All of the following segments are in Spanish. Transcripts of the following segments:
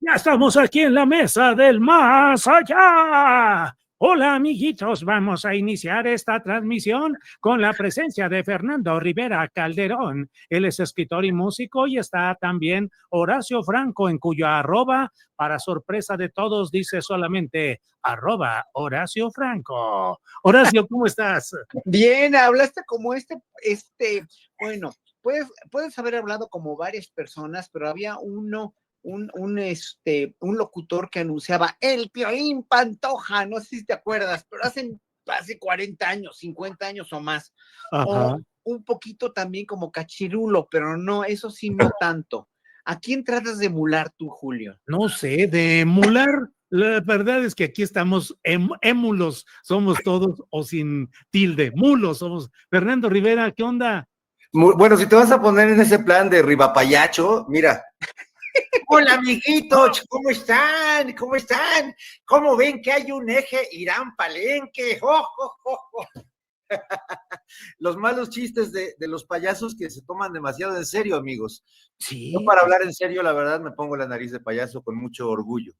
Ya estamos aquí en la mesa del más allá. Hola amiguitos, vamos a iniciar esta transmisión con la presencia de Fernando Rivera Calderón. Él es escritor y músico y está también Horacio Franco, en cuyo arroba, para sorpresa de todos, dice solamente @Horacio Franco. Horacio, ¿cómo estás? Bien, hablaste como bueno, puedes haber hablado como varias personas, pero había un locutor que anunciaba el Piolín Pantoja, no sé si te acuerdas, pero hace 40 años, 50 años o más. Ajá. O un poquito también como Cachirulo, pero no, eso sí, no tanto. ¿A quién tratas de emular tú, Julio? No sé, de emular, la verdad es que aquí estamos émulos, somos todos, o sin tilde, mulos somos. Fernando Rivera, ¿qué onda? Bueno, si te vas a poner en ese plan de ribapayacho, mira. Hola, amiguitos, ¿cómo están? ¿Cómo están? ¿Cómo ven que hay un eje Irán-Palenque? ¡Oh, oh, oh, oh! Los malos chistes de los payasos que se toman demasiado en serio, amigos. Sí. Yo para hablar en serio, la verdad, me pongo la nariz de payaso con mucho orgullo.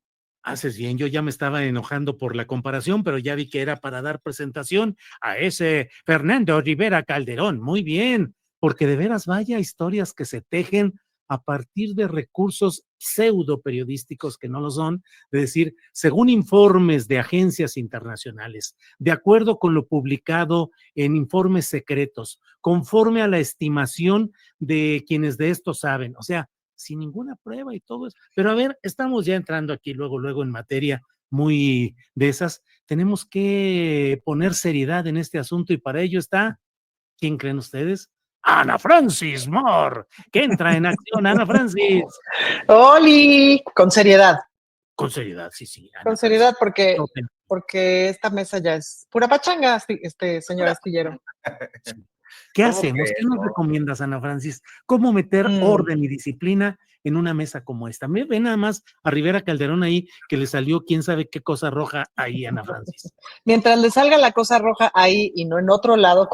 Haces bien, yo ya me estaba enojando por la comparación, pero ya vi que era para dar presentación a ese Fernando Rivera Calderón. Muy bien, porque de veras vaya historias que se tejen a partir de recursos pseudo periodísticos que no lo son, de decir, según informes de agencias internacionales, de acuerdo con lo publicado en informes secretos, conforme a la estimación de quienes de esto saben. O sea, sin ninguna prueba y todo eso. Pero a ver, estamos ya entrando aquí luego en materia muy de esas. Tenemos que poner seriedad en este asunto y para ello está, ¿quién creen ustedes? Ana Francis Moore, que entra en acción. Ana Francis. ¡Oli! Con seriedad. Con seriedad, sí. Ana con seriedad, porque esta mesa ya es pura pachanga, señor astillero. ¿Qué hacemos? ¿Qué nos recomiendas, Ana Francis? ¿Cómo meter orden y disciplina en una mesa como esta? Me ve nada más a Rivera Calderón ahí, que le salió quién sabe qué cosa roja ahí, Ana Francis. Mientras le salga la cosa roja ahí y no en otro lado.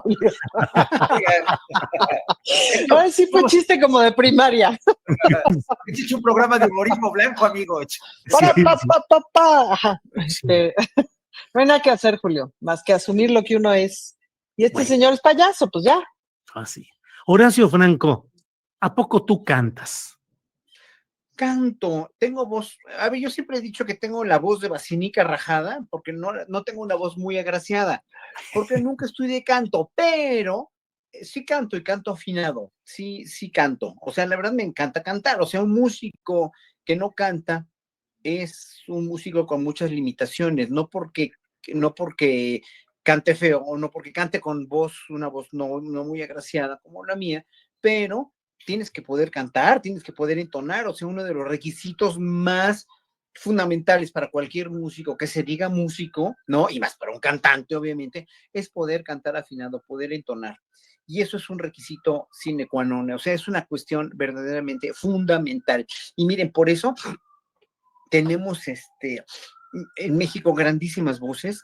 Ay, sí fue chiste como de primaria. Es un programa de humorismo blanco, amigo. No hay nada que hacer, Julio, más que asumir lo que uno es. Y este señor es payaso, pues ya. Así. Horacio Franco, ¿a poco tú cantas? Canto, tengo voz, a ver, yo siempre he dicho que tengo la voz de vacinica rajada, porque no tengo una voz muy agraciada, porque nunca estudié canto, pero sí canto y canto afinado, sí canto, o sea, la verdad me encanta cantar, o sea, un músico que no canta es un músico con muchas limitaciones, no porque cante feo o no porque cante con una voz no muy agraciada como la mía, pero tienes que poder cantar, tienes que poder entonar, o sea, uno de los requisitos más fundamentales para cualquier músico que se diga músico, ¿no? Y más para un cantante, obviamente, es poder cantar afinado, poder entonar. Y eso es un requisito sine qua non, o sea, es una cuestión verdaderamente fundamental. Y miren, por eso tenemos en México grandísimas voces,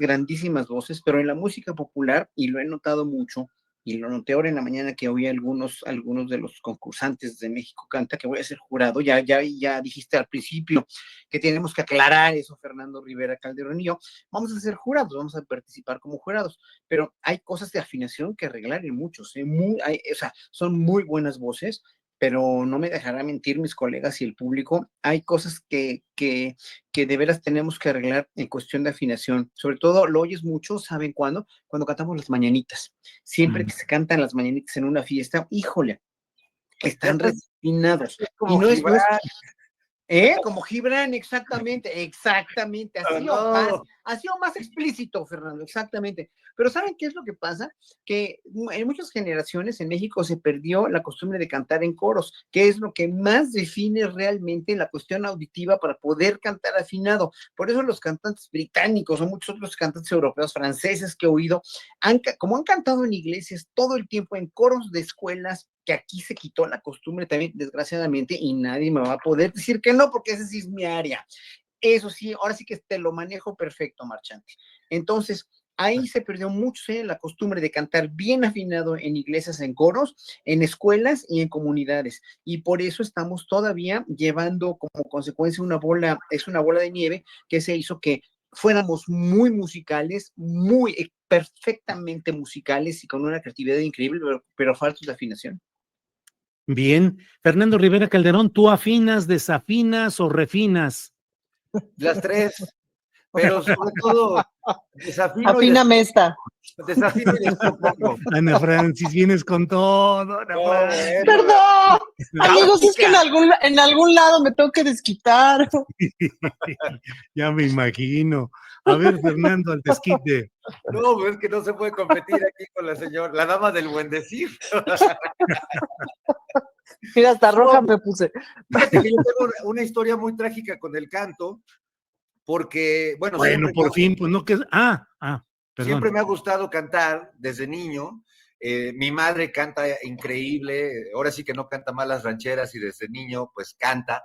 pero en la música popular, y lo he notado mucho, y lo noté ahora en la mañana que oí algunos de los concursantes de México Canta, que voy a ser jurado, ya dijiste al principio que tenemos que aclarar eso, Fernando Rivera Calderón y yo, vamos a ser jurados, vamos a participar como jurados, pero hay cosas de afinación que arreglar en muchos, o sea, son muy buenas voces, pero no me dejará mentir mis colegas y el público, hay cosas que de veras tenemos que arreglar en cuestión de afinación. Sobre todo, lo oyes mucho, ¿saben cuándo? Cuando cantamos las mañanitas. Siempre que se cantan las mañanitas en una fiesta, híjole, están refinados. Y no es... Como Gibran, exactamente, así o más explícito, Fernando, exactamente. Pero ¿saben qué es lo que pasa? Que en muchas generaciones en México se perdió la costumbre de cantar en coros, que es lo que más define realmente la cuestión auditiva para poder cantar afinado. Por eso los cantantes británicos o muchos otros cantantes europeos, franceses que he oído, como han cantado en iglesias todo el tiempo, en coros de escuelas, que aquí se quitó la costumbre también, desgraciadamente, y nadie me va a poder decir que no, porque ese sí es mi área. Eso sí, ahora sí que te lo manejo perfecto, marchante. Entonces, Ahí se perdió mucho la costumbre de cantar bien afinado en iglesias, en coros, en escuelas y en comunidades. Y por eso estamos todavía llevando como consecuencia una bola de nieve que se hizo que fuéramos muy musicales, muy perfectamente musicales y con una creatividad increíble, pero faltos de afinación. Bien. Fernando Rivera Calderón, ¿tú afinas, desafinas o refinas? Las tres, pero sobre todo desafino y Afíname esta. desafino y descompongo. Ana Francis, vienes con todo. Ana No, Francis. bueno. Perdón, amigos, es que Cáutica. en algún lado me tengo que desquitar. Ya me imagino. A ver, Fernando, al desquite. No, pues es que no se puede competir aquí con la dama del buen decir. Mira, hasta roja No, me puse. Fíjate que yo tengo una historia muy trágica con el canto, porque, bueno, Bueno, por fin, pues no que. Perdón. siempre me ha gustado cantar desde niño. Mi madre canta increíble, ahora sí que no canta mal las rancheras y desde niño pues canta.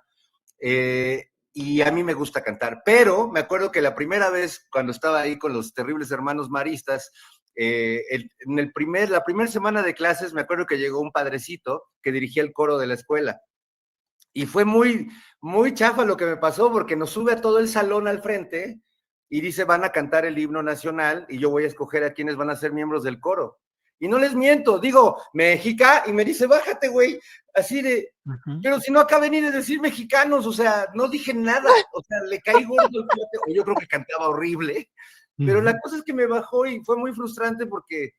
Y a mí me gusta cantar, pero me acuerdo que la primera vez cuando estaba ahí con los terribles hermanos maristas, la primera semana de clases me acuerdo que llegó un padrecito que dirigía el coro de la escuela. Y fue muy, muy chafa lo que me pasó porque nos sube a todo el salón al frente y dice, van a cantar el himno nacional y yo voy a escoger a quienes van a ser miembros del coro. Y no les miento, digo, Mexica, y me dice, bájate, güey, así de, pero si no acaba de venir de decir mexicanos, o sea, no dije nada, o sea, le caí gordo el flote, o yo creo que cantaba horrible, pero la cosa es que me bajó y fue muy frustrante porque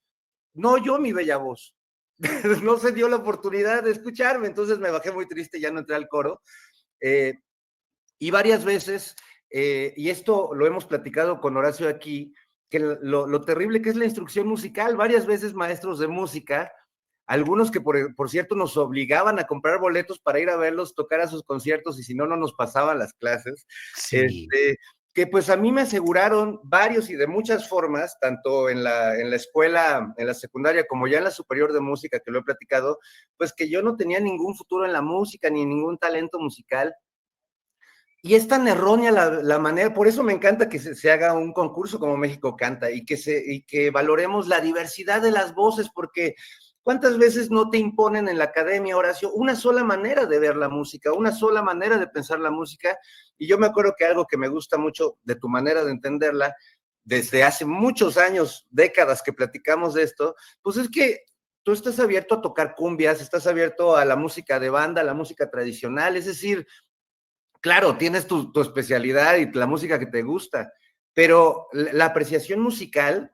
no oyó mi bella voz, no se dio la oportunidad de escucharme, entonces me bajé muy triste, ya no entré al coro, y varias veces, y esto lo hemos platicado con Horacio aquí, que lo terrible que es la instrucción musical, varias veces maestros de música, algunos que por cierto nos obligaban a comprar boletos para ir a verlos tocar a sus conciertos y si no, no nos pasaban las clases, Sí. que pues a mí me aseguraron varios y de muchas formas, tanto en la escuela, en la secundaria, como ya en la superior de música, que lo he platicado, pues que yo no tenía ningún futuro en la música, ni ningún talento musical, y es tan errónea la manera, por eso me encanta que se haga un concurso como México Canta y que valoremos la diversidad de las voces, porque ¿cuántas veces no te imponen en la academia, Horacio, una sola manera de ver la música, una sola manera de pensar la música? Y yo me acuerdo que algo que me gusta mucho de tu manera de entenderla, desde hace muchos años, décadas que platicamos de esto, pues es que tú estás abierto a tocar cumbias, estás abierto a la música de banda, a la música tradicional, es decir, claro, tienes tu especialidad y la música que te gusta, pero la apreciación musical,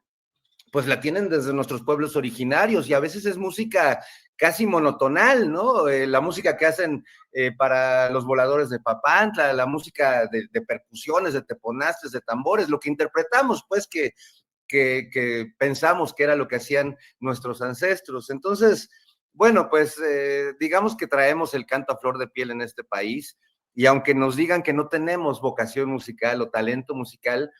pues la tienen desde nuestros pueblos originarios y a veces es música casi monotonal, ¿no? La música que hacen para los voladores de Papantla, la música de percusiones, de teponastes, de tambores, lo que interpretamos, pues que pensamos que era lo que hacían nuestros ancestros. Entonces, bueno, pues digamos que traemos el canto a flor de piel en este país. Y aunque nos digan que no tenemos vocación musical o talento musical,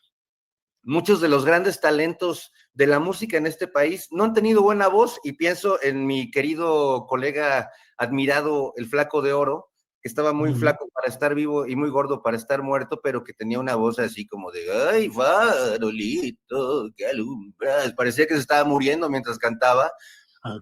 muchos de los grandes talentos de la música en este país no han tenido buena voz, y pienso en mi querido colega admirado, el Flaco de Oro, que estaba muy flaco para estar vivo y muy gordo para estar muerto, pero que tenía una voz así como de, ay, farolito, que alumbras, parecía que se estaba muriendo mientras cantaba.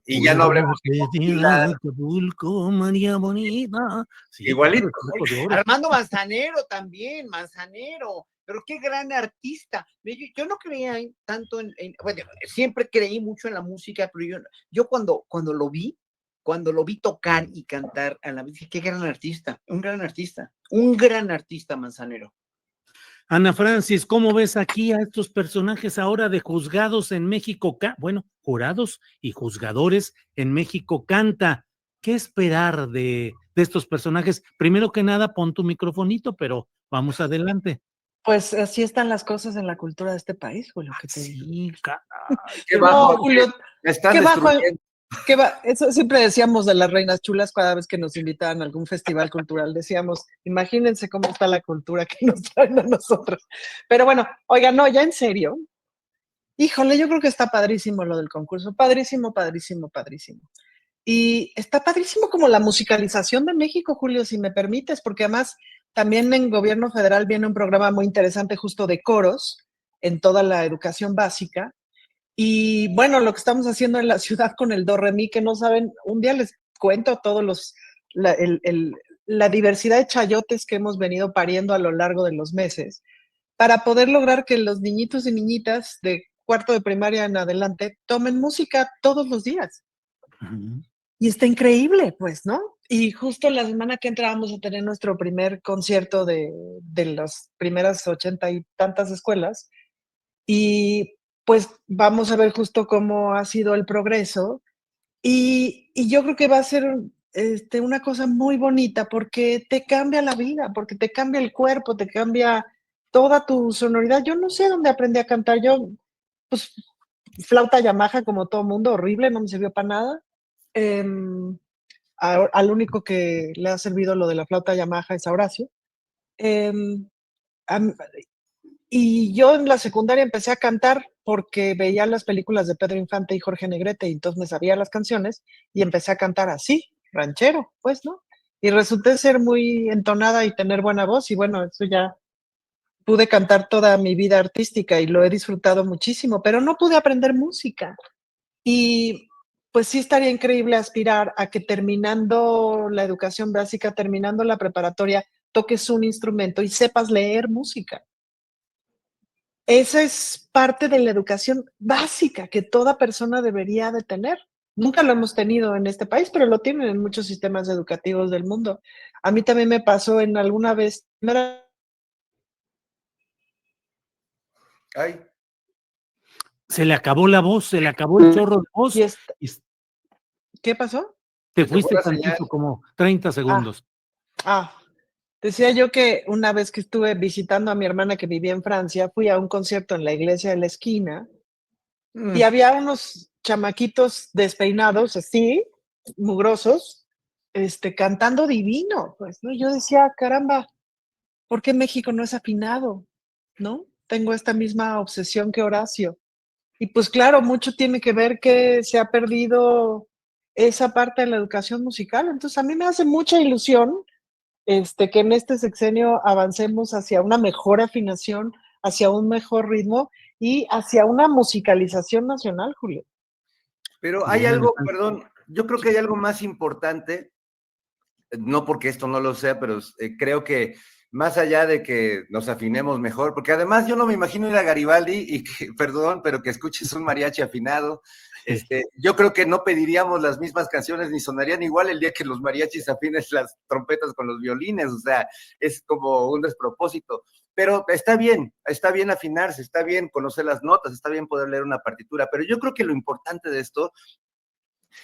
Y ya no hablemos de Acapulco, María Bonita. Sí, igualito. claro, de Oro. Armando Manzanero también, Manzanero, pero qué gran artista. Yo no creía tanto bueno, siempre creí mucho en la música, pero yo cuando lo vi tocar y cantar a la vez, dije, qué gran artista, un gran artista Manzanero. Ana Francis, ¿cómo ves aquí a estos personajes ahora de juzgados en México? Bueno, jurados y juzgadores en México Canta. ¿Qué esperar de estos personajes? Primero que nada, pon tu microfonito, pero vamos adelante. Pues así están las cosas en la cultura de este país, Julio. ¿Qué te digo? Sí, Qué bajo, no, Julio, me estás qué bajo, destruyendo. eso siempre decíamos de las Reinas Chulas cada vez que nos invitaban a algún festival cultural. Decíamos, imagínense cómo está la cultura que nos traen a nosotros. Pero bueno, oiga, no, ya en serio. Híjole, yo creo que está padrísimo lo del concurso. Padrísimo, padrísimo, padrísimo. Y está padrísimo como la musicalización de México, Julio, si me permites, porque además también en gobierno federal viene un programa muy interesante justo de coros, en toda la educación básica. Y bueno, lo que estamos haciendo en la ciudad con el Do Re Mi, que no saben, un día les cuento todos la diversidad de chayotes que hemos venido pariendo a lo largo de los meses, para poder lograr que los niñitos y niñitas de cuarto de primaria en adelante tomen música todos los días. Ujú. Y está increíble, pues, ¿no? Y justo la semana que entra vamos a tener nuestro primer concierto de las primeras 80 y tantas escuelas, y pues vamos a ver justo cómo ha sido el progreso. Y yo creo que va a ser una cosa muy bonita porque te cambia la vida, porque te cambia el cuerpo, te cambia toda tu sonoridad. Yo no sé dónde aprendí a cantar. Yo, pues, flauta Yamaha como todo mundo, horrible, no me sirvió para nada. Em, al único que le ha servido lo de la flauta Yamaha es a Horacio. Em, am- y yo en la secundaria empecé a cantar porque veía las películas de Pedro Infante y Jorge Negrete y entonces me sabía las canciones y empecé a cantar así, ranchero, pues, ¿no? Y resulté ser muy entonada y tener buena voz y bueno, eso ya pude cantar toda mi vida artística y lo he disfrutado muchísimo, pero no pude aprender música. Y pues sí estaría increíble aspirar a que terminando la educación básica, terminando la preparatoria, toques un instrumento y sepas leer música. Esa es parte de la educación básica que toda persona debería de tener. Nunca lo hemos tenido en este país, pero lo tienen en muchos sistemas educativos del mundo. A mí también me pasó en alguna vez, Ay, Se le acabó la voz, se le acabó el chorro de y voz y ¿qué pasó? te se fue fuiste la señal. tantito, como 30 Ah, segundos. ah, decía yo que una vez que estuve visitando a mi hermana que vivía en Francia, fui a un concierto en la iglesia de la esquina y Mm. había unos chamaquitos despeinados, así, mugrosos, cantando divino, pues, ¿no? Yo decía, caramba, ¿por qué México no es afinado? ¿No? Tengo esta misma obsesión que Horacio. Y pues claro, mucho tiene que ver que se ha perdido esa parte de la educación musical. Entonces, a mí me hace mucha ilusión que en este sexenio avancemos hacia una mejor afinación, hacia un mejor ritmo y hacia una musicalización nacional, Julio. Pero hay Bien, algo, Alejandro. perdón, yo creo que hay algo más importante, no porque esto no lo sea, pero creo que más allá de que nos afinemos mejor, porque además yo no me imagino ir a Garibaldi y que, perdón, pero que escuches un mariachi afinado. Yo creo que no pediríamos las mismas canciones ni sonarían igual el día que los mariachis afinen las trompetas con los violines, o sea, es como un despropósito. Pero está bien afinarse, está bien conocer las notas, está bien poder leer una partitura, pero yo creo que lo importante de esto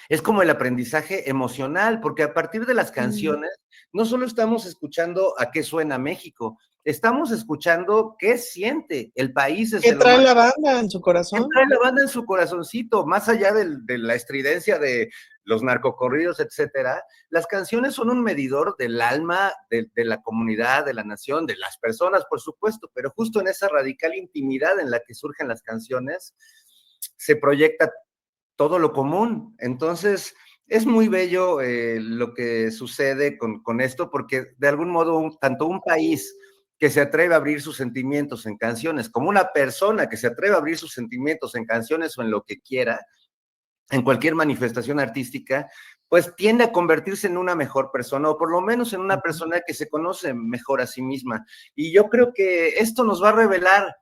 es como el aprendizaje emocional, porque a partir de las Mm. canciones, no solo estamos escuchando a qué suena México, estamos escuchando qué siente el país ¿Qué desde lo trae más... la banda en su ¿Qué corazón? trae la banda en su corazoncito? Más allá de la estridencia de los narcocorridos, etcétera, las canciones son un medidor del alma de la comunidad, de la nación, de las personas, por supuesto, pero justo en esa radical intimidad en la que surgen las canciones, se proyecta todo lo común. Entonces, es muy bello lo que sucede con esto, porque de algún modo, tanto un país que se atreve a abrir sus sentimientos en canciones, como una persona que se atreve a abrir sus sentimientos en canciones o en lo que quiera, en cualquier manifestación artística, pues tiende a convertirse en una mejor persona, o por lo menos en una persona que se conoce mejor a sí misma. Y yo creo que esto nos va a revelar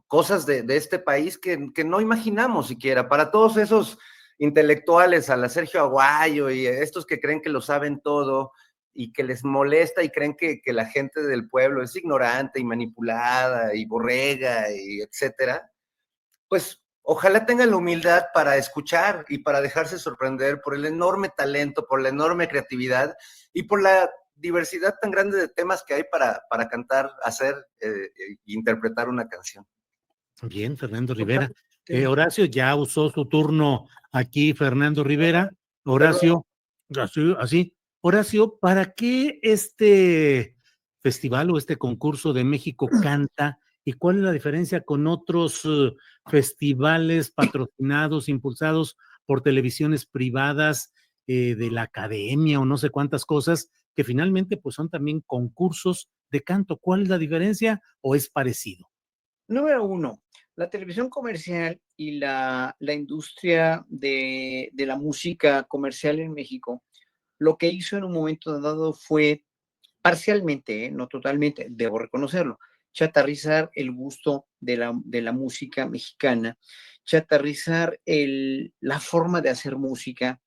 cosas de este país que no imaginamos siquiera. Para todos esos intelectuales, a la Sergio Aguayo y estos que creen que lo saben todo y que les molesta y creen que la gente del pueblo es ignorante y manipulada y borrega y etcétera, pues ojalá tengan la humildad para escuchar y para dejarse sorprender por el enorme talento, por la enorme creatividad y por la diversidad tan grande de temas que hay para cantar, hacer e interpretar una canción. Bien, Fernando Rivera. Totalmente. Horacio ya usó su turno aquí, Fernando Rivera. Perdón. Horacio, así. Horacio, ¿para qué este festival o este concurso de México canta? ¿Y cuál es la diferencia con otros festivales patrocinados, impulsados por televisiones privadas de la academia o no sé cuántas cosas, que finalmente pues son también concursos de canto? ¿Cuál es la diferencia o es parecido? Número uno, la televisión comercial y la industria de la música comercial en México, lo que hizo en un momento dado fue parcialmente, no totalmente, debo reconocerlo, chatarrizar el gusto de la música mexicana, chatarrizar la forma de hacer música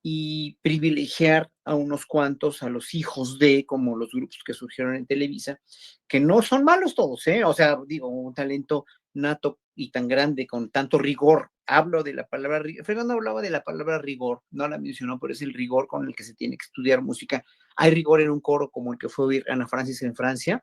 y privilegiar a unos cuantos, a los hijos de, como los grupos que surgieron en Televisa, que no son malos todos, ¿eh? O sea, digo, un talento nato y tan grande, con tanto rigor. Hablo de la palabra, Fernando hablaba de la palabra rigor, no la mencionó, pero es el rigor con el que se tiene que estudiar música. Hay rigor en un coro como el que fue oír Ana Francis en Francia,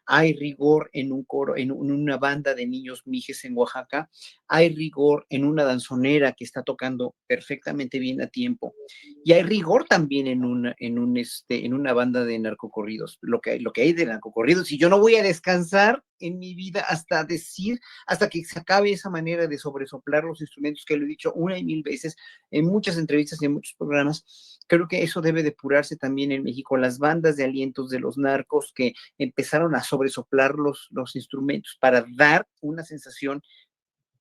hay rigor en un coro, en una banda de niños mijes en Oaxaca, hay rigor en una danzonera que está tocando perfectamente bien a tiempo, y hay rigor también en una banda de narcocorridos, lo que hay de narcocorridos, y yo no voy a descansar en mi vida hasta que se acabe esa manera de sobresoplar los instrumentos, que lo he dicho una y mil veces en muchas entrevistas y en muchos programas. Creo que eso debe depurarse también en México, las bandas de alientos de los narcos que empezaron a sobresoplar los instrumentos para dar una sensación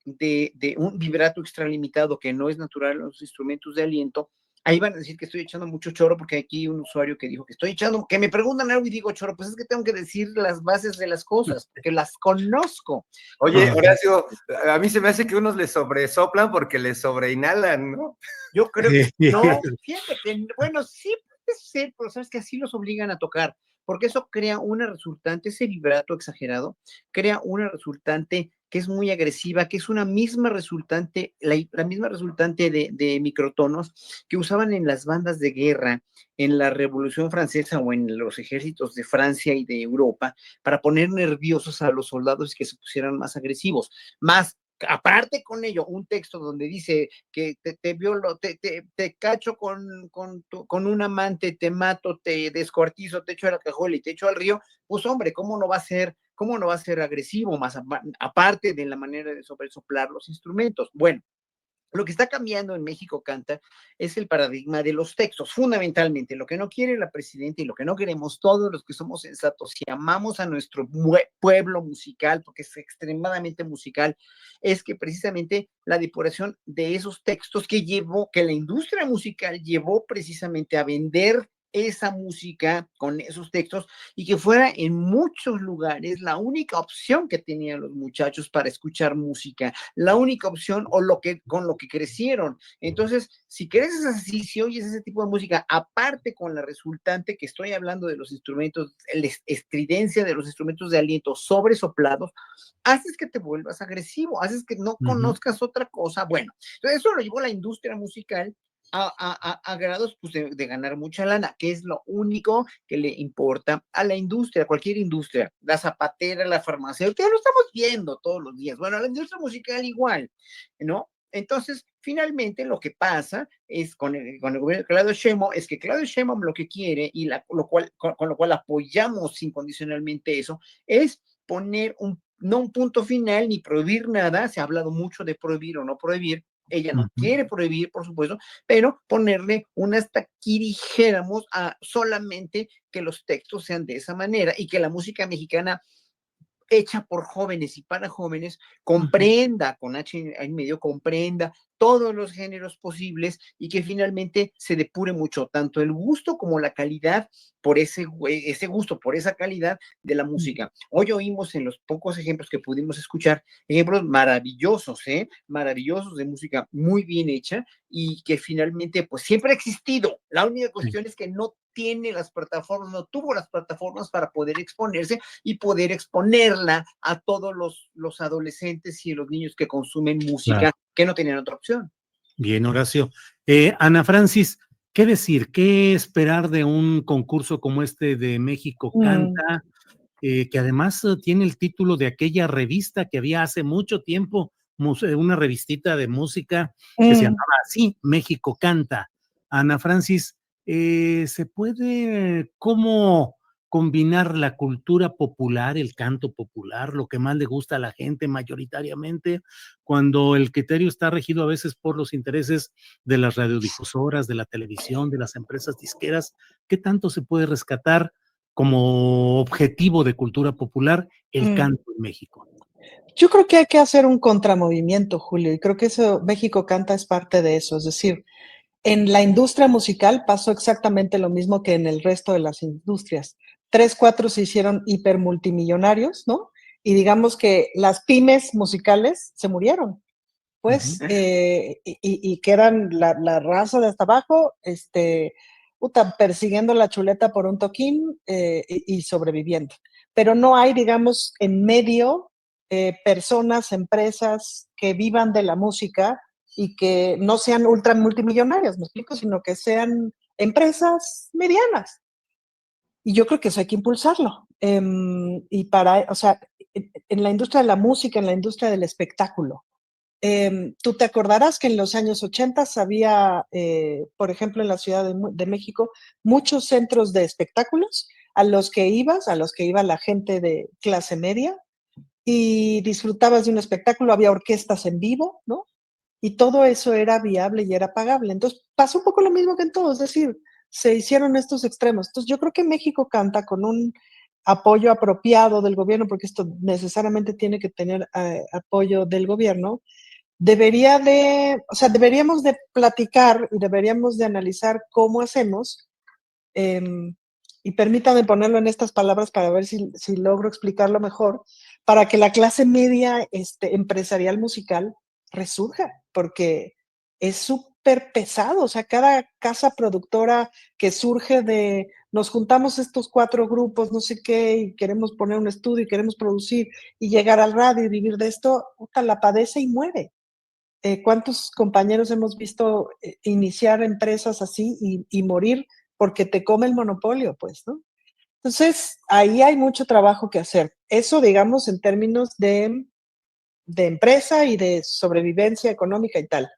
de un vibrato extralimitado que no es natural en los instrumentos de aliento. Ahí van a decir que estoy echando mucho choro, porque aquí hay un usuario que dijo que estoy echando, que me preguntan algo y digo choro, pues es que tengo que decir las bases de las cosas, porque las conozco. Oye, Horacio, a mí se me hace que unos les sobresoplan porque les sobreinhalan, ¿no? Yo creo que no, fíjate que, bueno, sí puede ser, pero sabes que así los obligan a tocar, porque eso crea una resultante, ese vibrato exagerado, crea una resultante que es muy agresiva, que es una misma resultante, la misma resultante de microtonos que usaban en las bandas de guerra, en la Revolución Francesa o en los ejércitos de Francia y de Europa, para poner nerviosos a los soldados y que se pusieran más agresivos. Más aparte con ello, un texto donde dice que te violo, te cacho con un amante, te mato, te descuartizo, te echo a la cajuela y te echo al río, pues hombre, cómo no va a ser agresivo, más aparte de la manera de sobresoplar los instrumentos? Bueno, lo que está cambiando en México Canta es el paradigma de los textos, fundamentalmente. Lo que no quiere la presidenta y lo que no queremos todos los que somos sensatos y amamos a nuestro pueblo musical, porque es extremadamente musical, es que precisamente la depuración de esos textos que la industria musical llevó precisamente a vender esa música con esos textos, y que fuera en muchos lugares la única opción que tenían los muchachos para escuchar música, la única opción o con lo que crecieron. Entonces, si creces así, si oyes ese tipo de música, aparte con la resultante que estoy hablando de los instrumentos, la estridencia de los instrumentos de aliento sobresoplados, haces que te vuelvas agresivo, haces que no conozcas otra cosa. Bueno, entonces eso lo llevó la industria musical a grados pues, de ganar mucha lana, que es lo único que le importa a la industria, cualquier industria, la zapatera, la farmacéutica, lo estamos viendo todos los días. Bueno, la industria musical igual, ¿no? Entonces, finalmente lo que pasa es con el gobierno de Claudio Sheinbaum, es que Claudio Sheinbaum lo que quiere, y con lo cual apoyamos incondicionalmente eso, es poner no un punto final ni prohibir nada. Se ha hablado mucho de prohibir o no prohibir. Ella no quiere prohibir, por supuesto, pero ponerle un hasta aquí, dijéramos, a solamente que los textos sean de esa manera y que la música mexicana hecha por jóvenes y para jóvenes, comprenda, con H en medio, comprenda todos los géneros posibles, y que finalmente se depure mucho tanto el gusto como la calidad por ese gusto, por esa calidad de la música. Hoy oímos, en los pocos ejemplos que pudimos escuchar, ejemplos maravillosos, maravillosos, de música muy bien hecha, y que finalmente pues siempre ha existido. La única cuestión es que no tiene las plataformas, no tuvo las plataformas para poder exponerse y poder exponerla a todos los adolescentes y los niños que consumen música, claro, que no tenían otra opción. Bien, Horacio. Ana Francis, ¿qué decir? ¿Qué esperar de un concurso como este de México Canta? Que además tiene el título de aquella revista que había hace mucho tiempo, una revistita de música que se llamaba así, México Canta. Ana Francis, ¿se puede cómo combinar la cultura popular, el canto popular, lo que más le gusta a la gente mayoritariamente, cuando el criterio está regido a veces por los intereses de las radiodifusoras, de la televisión, de las empresas disqueras? ¿Qué tanto se puede rescatar como objetivo de cultura popular el canto en México? Yo creo que hay que hacer un contramovimiento, Julio, y creo que eso, México Canta es parte de eso. Es decir, en la industria musical pasó exactamente lo mismo que en el resto de las industrias. 3, 4 se hicieron hipermultimillonarios, ¿no? Y digamos que las pymes musicales se murieron, pues, Ujú. y quedan la raza de hasta abajo, persiguiendo la chuleta por un toquín, y sobreviviendo. Pero no hay, digamos, en medio, personas, empresas que vivan de la música y que no sean ultra multimillonarias, ¿me explico? Sino que sean empresas medianas. Y yo creo que eso hay que impulsarlo. Y o sea, en la industria de la música, en la industria del espectáculo. Tú te acordarás que en los años 80 había, por ejemplo, en la Ciudad de México, muchos centros de espectáculos a los que iba la gente de clase media y disfrutabas de un espectáculo, había orquestas en vivo, ¿no? Y todo eso era viable y era pagable. Entonces, pasó un poco lo mismo que en todo, es decir, se hicieron estos extremos. Entonces, yo creo que México Canta con un apoyo apropiado del gobierno, porque esto necesariamente tiene que tener apoyo del gobierno, deberíamos de platicar y deberíamos de analizar cómo hacemos, y permítame ponerlo en estas palabras para ver si logro explicarlo mejor, para que la clase media empresarial musical resurja, porque es súper pesado, o sea, cada casa productora que surge de, nos juntamos estos 4 grupos, no sé qué, y queremos poner un estudio y queremos producir y llegar al radio y vivir de esto, la padece y muere. ¿Cuántos compañeros hemos visto iniciar empresas así y morir porque te come el monopolio, pues, ¿no? Entonces, ahí hay mucho trabajo que hacer. Eso, digamos, en términos de empresa y de sobrevivencia económica y tal.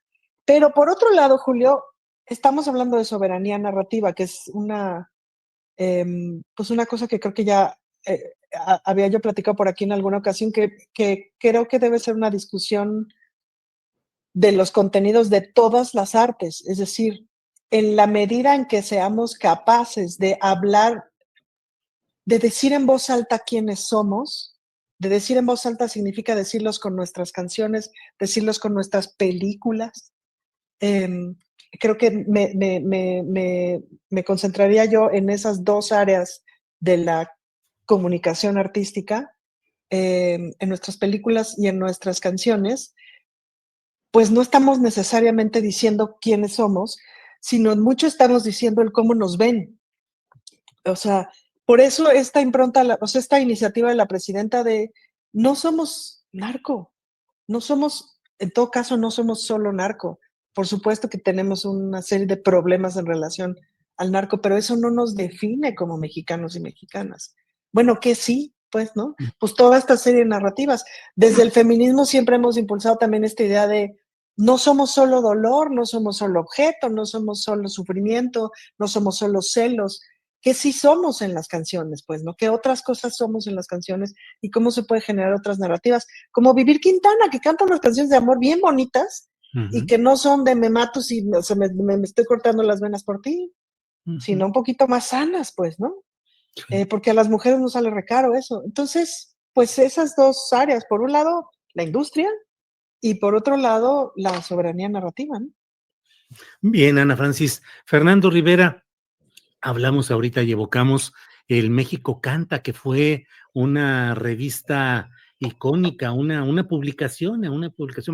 Pero por otro lado, Julio, estamos hablando de soberanía narrativa, que es pues una cosa que creo que ya había yo platicado por aquí en alguna ocasión, que creo que debe ser una discusión de los contenidos de todas las artes, es decir, en la medida en que seamos capaces de hablar, de decir en voz alta quiénes somos, de decir en voz alta significa decirlos con nuestras canciones, decirlos con nuestras películas. Eh, Creo que me concentraría yo en esas 2 áreas de la comunicación artística, en nuestras películas y en nuestras canciones, pues no estamos necesariamente diciendo quiénes somos, sino mucho estamos diciendo el cómo nos ven. O sea, por eso esta impronta, o sea, esta iniciativa de la presidenta de no somos narco, no somos, en todo caso, no somos solo narco. Por supuesto que tenemos una serie de problemas en relación al narco, pero eso no nos define como mexicanos y mexicanas. Bueno, que sí, pues, ¿no? Pues toda esta serie de narrativas. Desde el feminismo siempre hemos impulsado también esta idea de no somos solo dolor, no somos solo objeto, no somos solo sufrimiento, no somos solo celos, que sí somos en las canciones, pues, ¿no? ¿Qué otras cosas somos en las canciones y cómo se puede generar otras narrativas? Como Vivir Quintana, que canta unas canciones de amor bien bonitas y que no son de me mato si o sea, me estoy cortando las venas por ti, sino un poquito más sanas, pues, ¿no? Sí. Porque a las mujeres nos sale recaro eso. Entonces, pues esas 2 áreas, por un lado, la industria y por otro lado, la soberanía narrativa, ¿no? Bien, Ana Francis. Fernando Rivera, hablamos ahorita y evocamos el México Canta, que fue una revista icónica, una publicación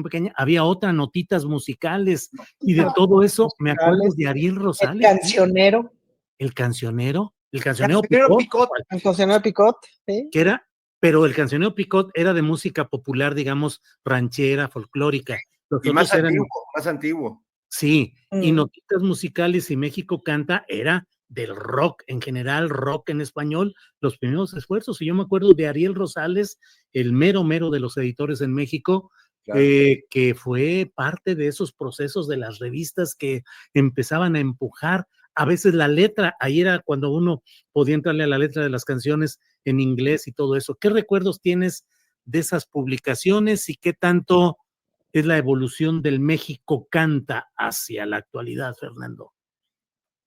pequeña. Había otra, notitas musicales, y de todo eso me acuerdo Musicales, de Ariel el Rosales, ¿sí? cancionero, El cancionero Cancionero Picot, Picot. el cancionero Picot, ¿sí? que era, pero el cancionero Picot era de música popular, digamos, ranchera, folclórica. Los Y más otros eran, antiguo, más antiguo. sí, y Mm. Notitas Musicales y México Canta era del rock en general, rock en español, los primeros esfuerzos. Y yo me acuerdo de Ariel Rosales, el mero mero de los editores en México, Claro. que fue parte de esos procesos de las revistas que empezaban a empujar a veces la letra. Ahí era cuando uno podía entrarle a la letra de las canciones en inglés y todo eso. ¿Qué recuerdos tienes de esas publicaciones y qué tanto es la evolución del México Canta hacia la actualidad, Fernando?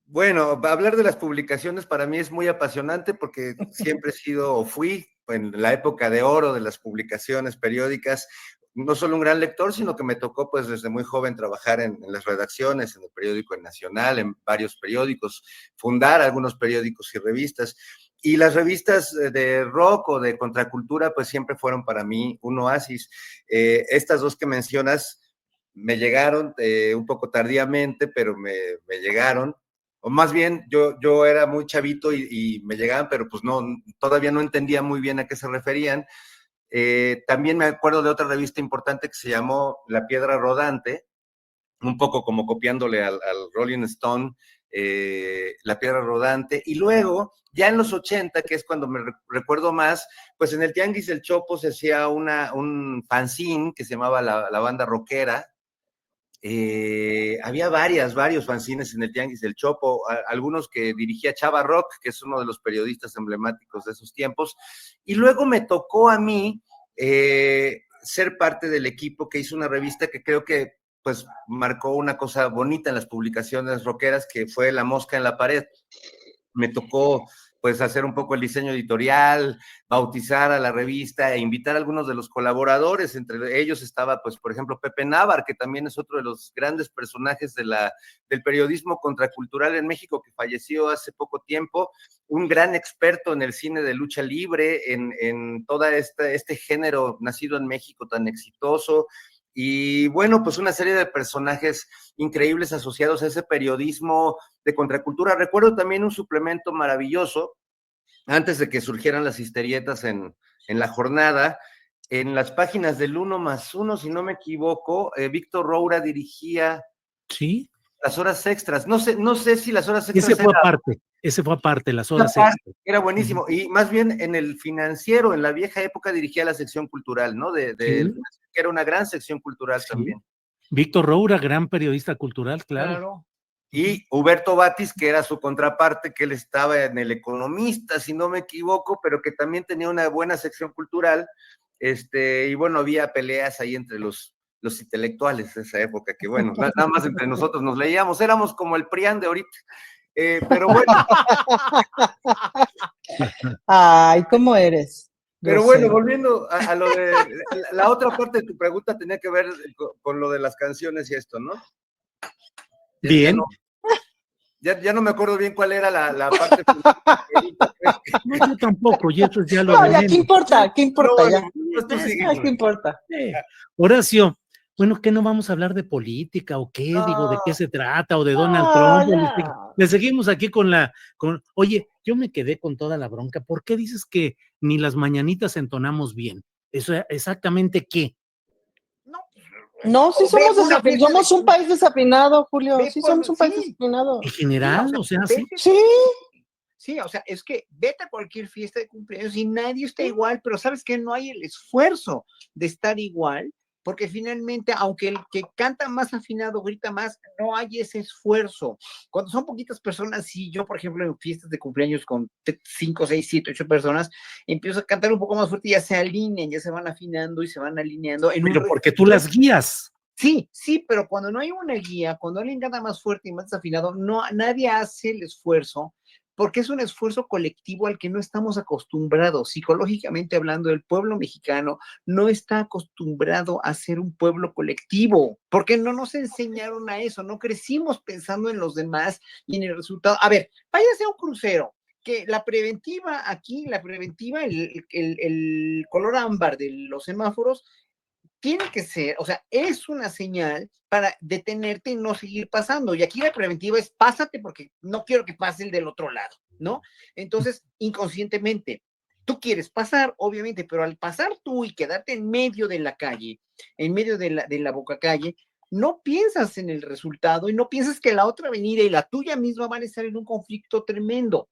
Bueno, hablar de las publicaciones para mí es muy apasionante porque siempre he sido o fui en la época de oro de las publicaciones periódicas, no solo un gran lector, sino que me tocó pues desde muy joven trabajar en las redacciones, en el periódico El Nacional, en varios periódicos, fundar algunos periódicos y revistas. Y las revistas de rock o de contracultura pues siempre fueron para mí un oasis. Estas dos que mencionas me llegaron un poco tardíamente, pero me llegaron. O más bien, yo era muy chavito y me llegaban, pero pues no, todavía no entendía muy bien a qué se referían. También me acuerdo de otra revista importante que se llamó La Piedra Rodante, un poco como copiándole al Rolling Stone, La Piedra Rodante. Y luego, ya en los 80, que es cuando me recuerdo más, pues en el Tianguis del Chopo se hacía un fanzine que se llamaba La Banda Rockera. Había varios fanzines en el Tianguis del Chopo, algunos que dirigía Chava Rock, que es uno de los periodistas emblemáticos de esos tiempos, y luego me tocó a mí ser parte del equipo que hizo una revista que creo que pues marcó una cosa bonita en las publicaciones rockeras, que fue La Mosca en la Pared. Me tocó pues hacer un poco el diseño editorial, bautizar a la revista e invitar a algunos de los colaboradores. Entre ellos estaba, pues, por ejemplo, Pepe Návar, que también es otro de los grandes personajes del periodismo contracultural en México, que falleció hace poco tiempo, un gran experto en el cine de lucha libre, en todo este género nacido en México tan exitoso. Y bueno, pues una serie de personajes increíbles asociados a ese periodismo de contracultura. Recuerdo también un suplemento maravilloso, antes de que surgieran las histerietas en la jornada, en las páginas del 1+1, si no me equivoco, Víctor Roura dirigía Sí. las horas extras. No sé si las horas extras Ese fue aparte, las horas extras. Era buenísimo. Y más bien en el Financiero, en la vieja época, dirigía la sección cultural, ¿no? Sí. Que era una gran sección cultural Sí. también. Víctor Roura, gran periodista cultural, claro. Y Huberto Batis, que era su contraparte, que él estaba en El Economista, si no me equivoco, pero que también tenía una buena sección cultural. Y bueno, había peleas ahí entre los intelectuales de esa época, que bueno, nada más entre nosotros nos leíamos, éramos como el PRIAN de ahorita. Pero bueno. Ay, ¿cómo eres? Pero bueno, volviendo a lo de la otra parte de tu pregunta, tenía que ver con lo de las canciones y esto, ¿no? Bien. Ya no me acuerdo bien cuál era la parte. No, yo tampoco, y eso ya lo no, ya, ¿qué importa? ¿Qué importa? Ya. ¿Qué importa? Horacio, bueno, ¿qué no vamos a hablar de política o qué? No. Digo, ¿de qué se trata? ¿O de Donald Trump? Le seguimos aquí oye, yo me quedé con toda la bronca. ¿Por qué dices que ni las mañanitas entonamos bien? ¿Eso exactamente qué? No, sí somos desafinados. Somos un país desafinado, Julio. Sí somos un país desafinado. En general, o sea, sí. Sí, o sea, es que vete a cualquier fiesta de cumpleaños y nadie está igual, pero sabes que no hay el esfuerzo de estar igual, porque finalmente, aunque el que canta más afinado grita más, no hay ese esfuerzo. Cuando son poquitas personas, sí, yo, por ejemplo, en fiestas de cumpleaños con 5, 6, 7, 8 personas, empiezo a cantar un poco más fuerte y ya se alinean, ya se van afinando y se van alineando. Pero porque tú las guías. Sí, pero cuando no hay una guía, cuando alguien canta más fuerte y más desafinado, nadie hace el esfuerzo, porque es un esfuerzo colectivo al que no estamos acostumbrados. Psicológicamente hablando, el pueblo mexicano no está acostumbrado a ser un pueblo colectivo, porque no nos enseñaron a eso, no crecimos pensando en los demás y en el resultado. A ver, váyase a un crucero, que la preventiva aquí, el color ámbar de los semáforos, tiene que ser, o sea, es una señal para detenerte y no seguir pasando. Y aquí la preventiva es pásate porque no quiero que pase el del otro lado, ¿no? Entonces, inconscientemente, tú quieres pasar, obviamente, pero al pasar tú y quedarte en medio de la calle, en medio de la boca calle, no piensas en el resultado y no piensas que la otra avenida y la tuya misma van a estar en un conflicto tremendo.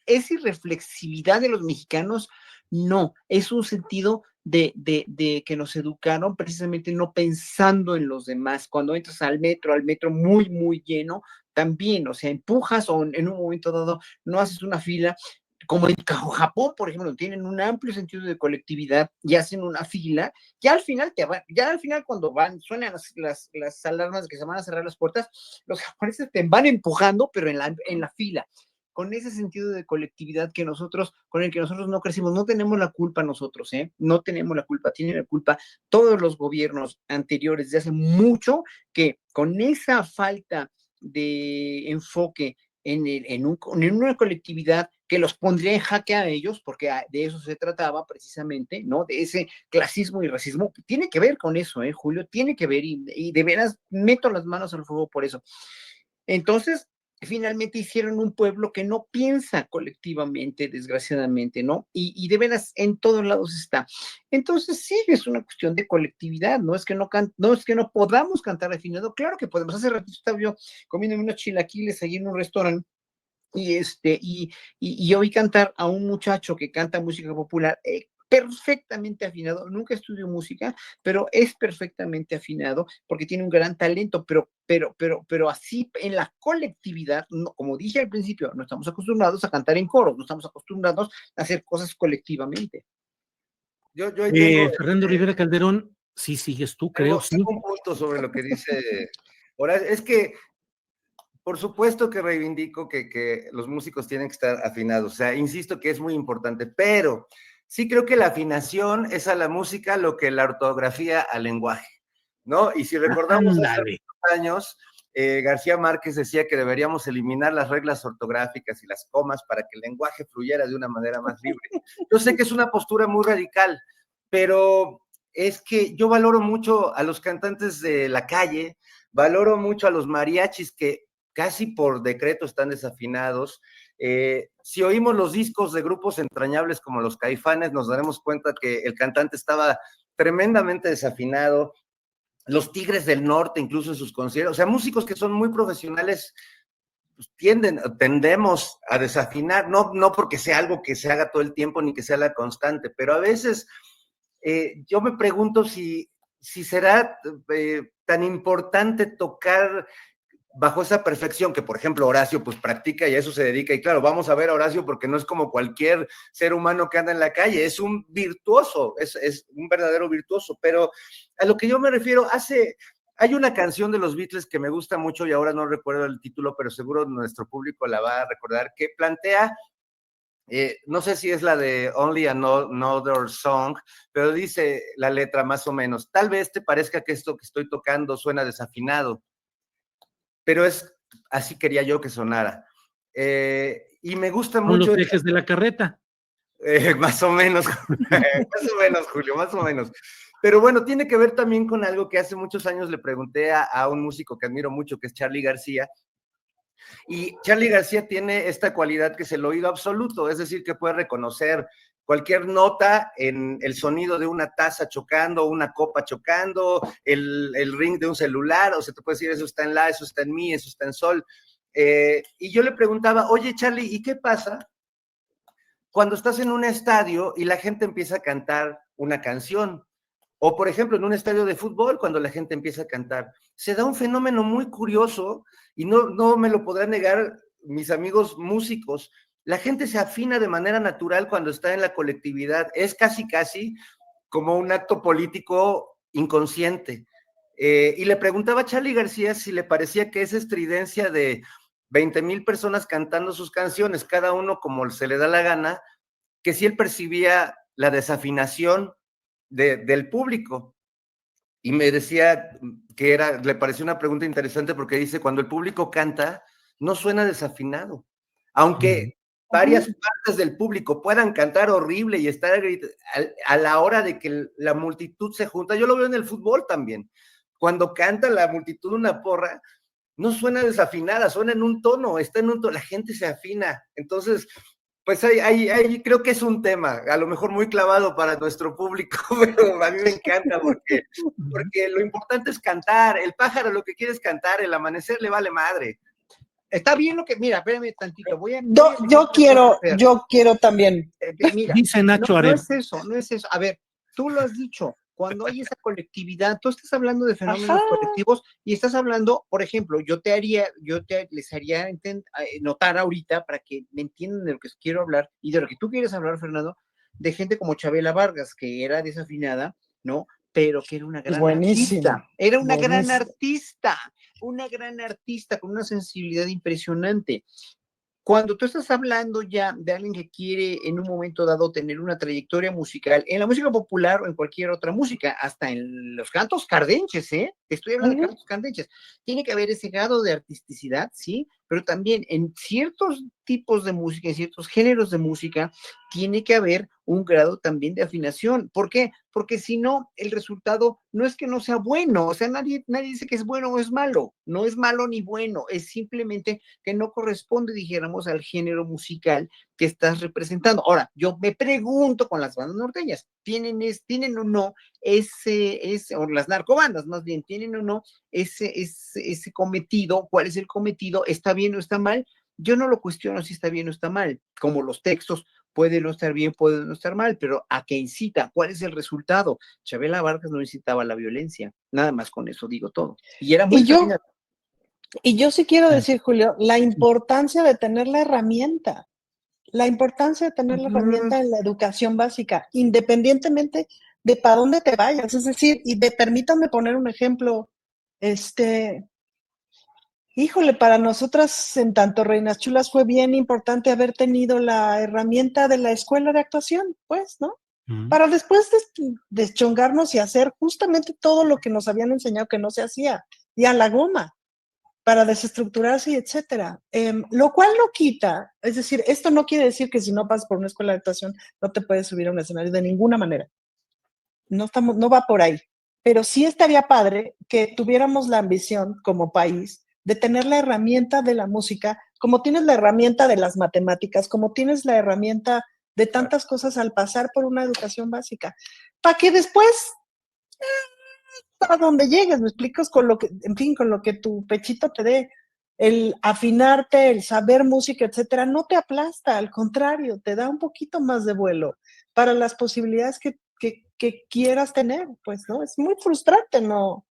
Esa irreflexividad de los mexicanos, no, es un sentido de que nos educaron precisamente no pensando en los demás. Cuando entras al metro muy, muy lleno, también, o sea, empujas o en un momento dado no haces una fila, como en Japón, por ejemplo, tienen un amplio sentido de colectividad y hacen una fila, ya al final cuando suenan las alarmas de que se van a cerrar las puertas, los japoneses te van empujando, pero en la fila. con ese sentido de colectividad que nosotros, con el que nosotros no crecimos. No tenemos la culpa nosotros, ¿eh? No tenemos la culpa, tienen la culpa todos los gobiernos anteriores de hace mucho, que con esa falta de enfoque en una colectividad que los pondría en jaque a ellos, porque de eso se trataba precisamente, ¿no? De ese clasismo y racismo. Tiene que ver con eso, Julio, tiene que ver, y de veras meto las manos al fuego por eso. Entonces, finalmente hicieron un pueblo que no piensa colectivamente, desgraciadamente, ¿no? Y de veras en todos lados está. Entonces, sí, es una cuestión de colectividad, no es que no es que no podamos cantar afinado, claro que podemos. Hace ratito estaba yo comiendo unos chilaquiles allí en un restaurante y oí cantar a un muchacho que canta música popular, perfectamente afinado. Nunca estudió música, pero es perfectamente afinado porque tiene un gran talento, pero así en la colectividad, no, como dije al principio, no estamos acostumbrados a cantar en coros, no estamos acostumbrados a hacer cosas colectivamente. Yo ahí tengo, Fernando Rivera Calderón, sí sigues tú, creo, sí. tengo un punto sobre lo que dice Horacio. Es que, por supuesto que reivindico que los músicos tienen que estar afinados, o sea, insisto que es muy importante, pero sí creo que la afinación es a la música lo que la ortografía al lenguaje, ¿no? Y si recordamos hace Ándale. años, García Márquez decía que deberíamos eliminar las reglas ortográficas y las comas para que el lenguaje fluyera de una manera más libre. Yo sé que es una postura muy radical, pero es que yo valoro mucho a los cantantes de la calle, valoro mucho a los mariachis que casi por decreto están desafinados. Si oímos los discos de grupos entrañables como los Caifanes, nos daremos cuenta que el cantante estaba tremendamente desafinado. Los Tigres del Norte, incluso en sus conciertos, o sea, músicos que son muy profesionales, pues tendemos a desafinar, no porque sea algo que se haga todo el tiempo ni que sea la constante, pero a veces yo me pregunto si será tan importante tocar bajo esa perfección que, por ejemplo, Horacio pues practica y a eso se dedica. Y claro, vamos a ver a Horacio porque no es como cualquier ser humano que anda en la calle, es un virtuoso, es un verdadero virtuoso. Pero a lo que yo me refiero, hay una canción de los Beatles que me gusta mucho y ahora no recuerdo el título, pero seguro nuestro público la va a recordar, que plantea, no sé si es la de Only Another Song, pero dice la letra más o menos, tal vez te parezca que esto que estoy tocando suena desafinado, pero es así quería yo que sonara. Y me gusta Son mucho. los ejes de la carreta. Más o menos, más o menos, Julio, más o menos. Pero bueno, tiene que ver también con algo que hace muchos años le pregunté a un músico que admiro mucho, que es Charly García. Y Charly García tiene esta cualidad que es el oído absoluto, es decir, que puede reconocer cualquier nota en el sonido de una taza chocando, una copa chocando, el ring de un celular, o sea, te puede decir, eso está en la, eso está en mi, eso está en sol. Y yo le preguntaba, oye, Charly, ¿y qué pasa cuando estás en un estadio y la gente empieza a cantar una canción? O, por ejemplo, en un estadio de fútbol, cuando la gente empieza a cantar, se da un fenómeno muy curioso y no me lo podrán negar mis amigos músicos. La gente se afina de manera natural cuando está en la colectividad. Es casi como un acto político inconsciente. Y le preguntaba a Charly García si le parecía que esa estridencia de 20,000 personas cantando sus canciones, cada uno como se le da la gana, que si él percibía la desafinación del público. Y me decía que le pareció una pregunta interesante porque dice, cuando el público canta, no suena desafinado. Aunque varias partes del público puedan cantar horrible y estar a la hora de que la multitud se junta, yo lo veo en el fútbol también. Cuando canta la multitud una porra, no suena desafinada, suena en un tono, está en un tono, la gente se afina. Entonces, pues ahí creo que es un tema, a lo mejor muy clavado para nuestro público, pero a mí me encanta porque lo importante es cantar. El pájaro lo que quiere es cantar, el amanecer le vale madre. Está bien lo que, mira, espérame tantito, Yo quiero también. Mira, Dice Nacho no Arem. es eso, no es eso. A ver, tú lo has dicho, cuando hay esa colectividad, tú estás hablando de fenómenos colectivos y estás hablando, por ejemplo, les haría notar ahorita para que me entiendan de lo que quiero hablar y de lo que tú quieres hablar, Fernando, de gente como Chabela Vargas, que era desafinada, ¿no? Pero que era una gran artista. Era una gran artista con una sensibilidad impresionante. cuando tú estás hablando ya de alguien que quiere en un momento dado tener una trayectoria musical, en la música popular o en cualquier otra música, hasta en los cantos cardenches, ¿eh? Te estoy hablando de cantos cardenches, tiene que haber ese grado de artisticidad, ¿sí? Pero también en ciertos tipos de música, en ciertos géneros de música, tiene que haber un grado también de afinación. ¿Por qué? Porque si no, el resultado no es que no sea bueno, o sea, nadie dice que es bueno o es malo, no es malo ni bueno, es simplemente que no corresponde, dijéramos, al género musical que estás representando. Ahora, yo me pregunto con las bandas norteñas, ¿tienen o no o las narcobandas más bien, tienen o no ese cometido? ¿Cuál es el cometido? ¿Está bien o está mal? Yo no lo cuestiono si está bien o está mal, como los textos, puede no estar bien, puede no estar mal, pero ¿a qué incita? ¿Cuál es el resultado? Chabela Vargas no incitaba a la violencia, nada más con eso digo todo. Y era muy fascinante. Y yo sí quiero decir, Julio, la importancia de tener la herramienta en la educación básica, independientemente de para dónde te vayas. Es decir, permítanme poner un ejemplo, híjole, para nosotras en tanto Reinas Chulas fue bien importante haber tenido la herramienta de la escuela de actuación, pues, ¿no? Para después deschongarnos y hacer justamente todo lo que nos habían enseñado que no se hacía, y a la goma, para desestructurarse y etcétera. Lo cual no quita, es decir, esto no quiere decir que si no pasas por una escuela de actuación no te puedes subir a un escenario de ninguna manera. No va por ahí. Pero sí estaría padre que tuviéramos la ambición como país de tener la herramienta de la música, como tienes la herramienta de las matemáticas, como tienes la herramienta de tantas cosas al pasar por una educación básica, para que después a donde llegues, me explicas, con lo que, en fin, con lo que tu pechito te dé, el afinarte, el saber música, etcétera, no te aplasta, al contrario, te da un poquito más de vuelo para las posibilidades que quieras tener, pues, ¿no? Es muy frustrante no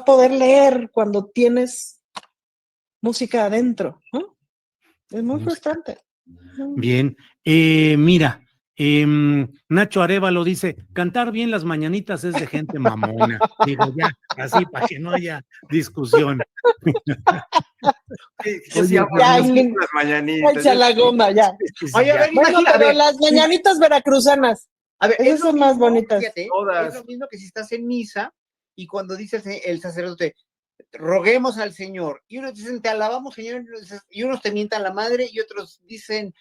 poder leer cuando tienes música adentro, ¿no? Es muy frustrante. Bien, mira, Nacho Arévalo dice, cantar bien las mañanitas es de gente mamona. Digo, ya, así, para que no haya discusión. Oye, las mañanitas. Echa la goma, ya. Oye, a ver, bueno, pero las mañanitas veracruzanas. A ver, esas son más bonitas. Fíjate, es lo mismo que si estás en misa y cuando dice el sacerdote, roguemos al Señor, y unos dicen, te alabamos, Señor, y unos te mientan la madre, y otros dicen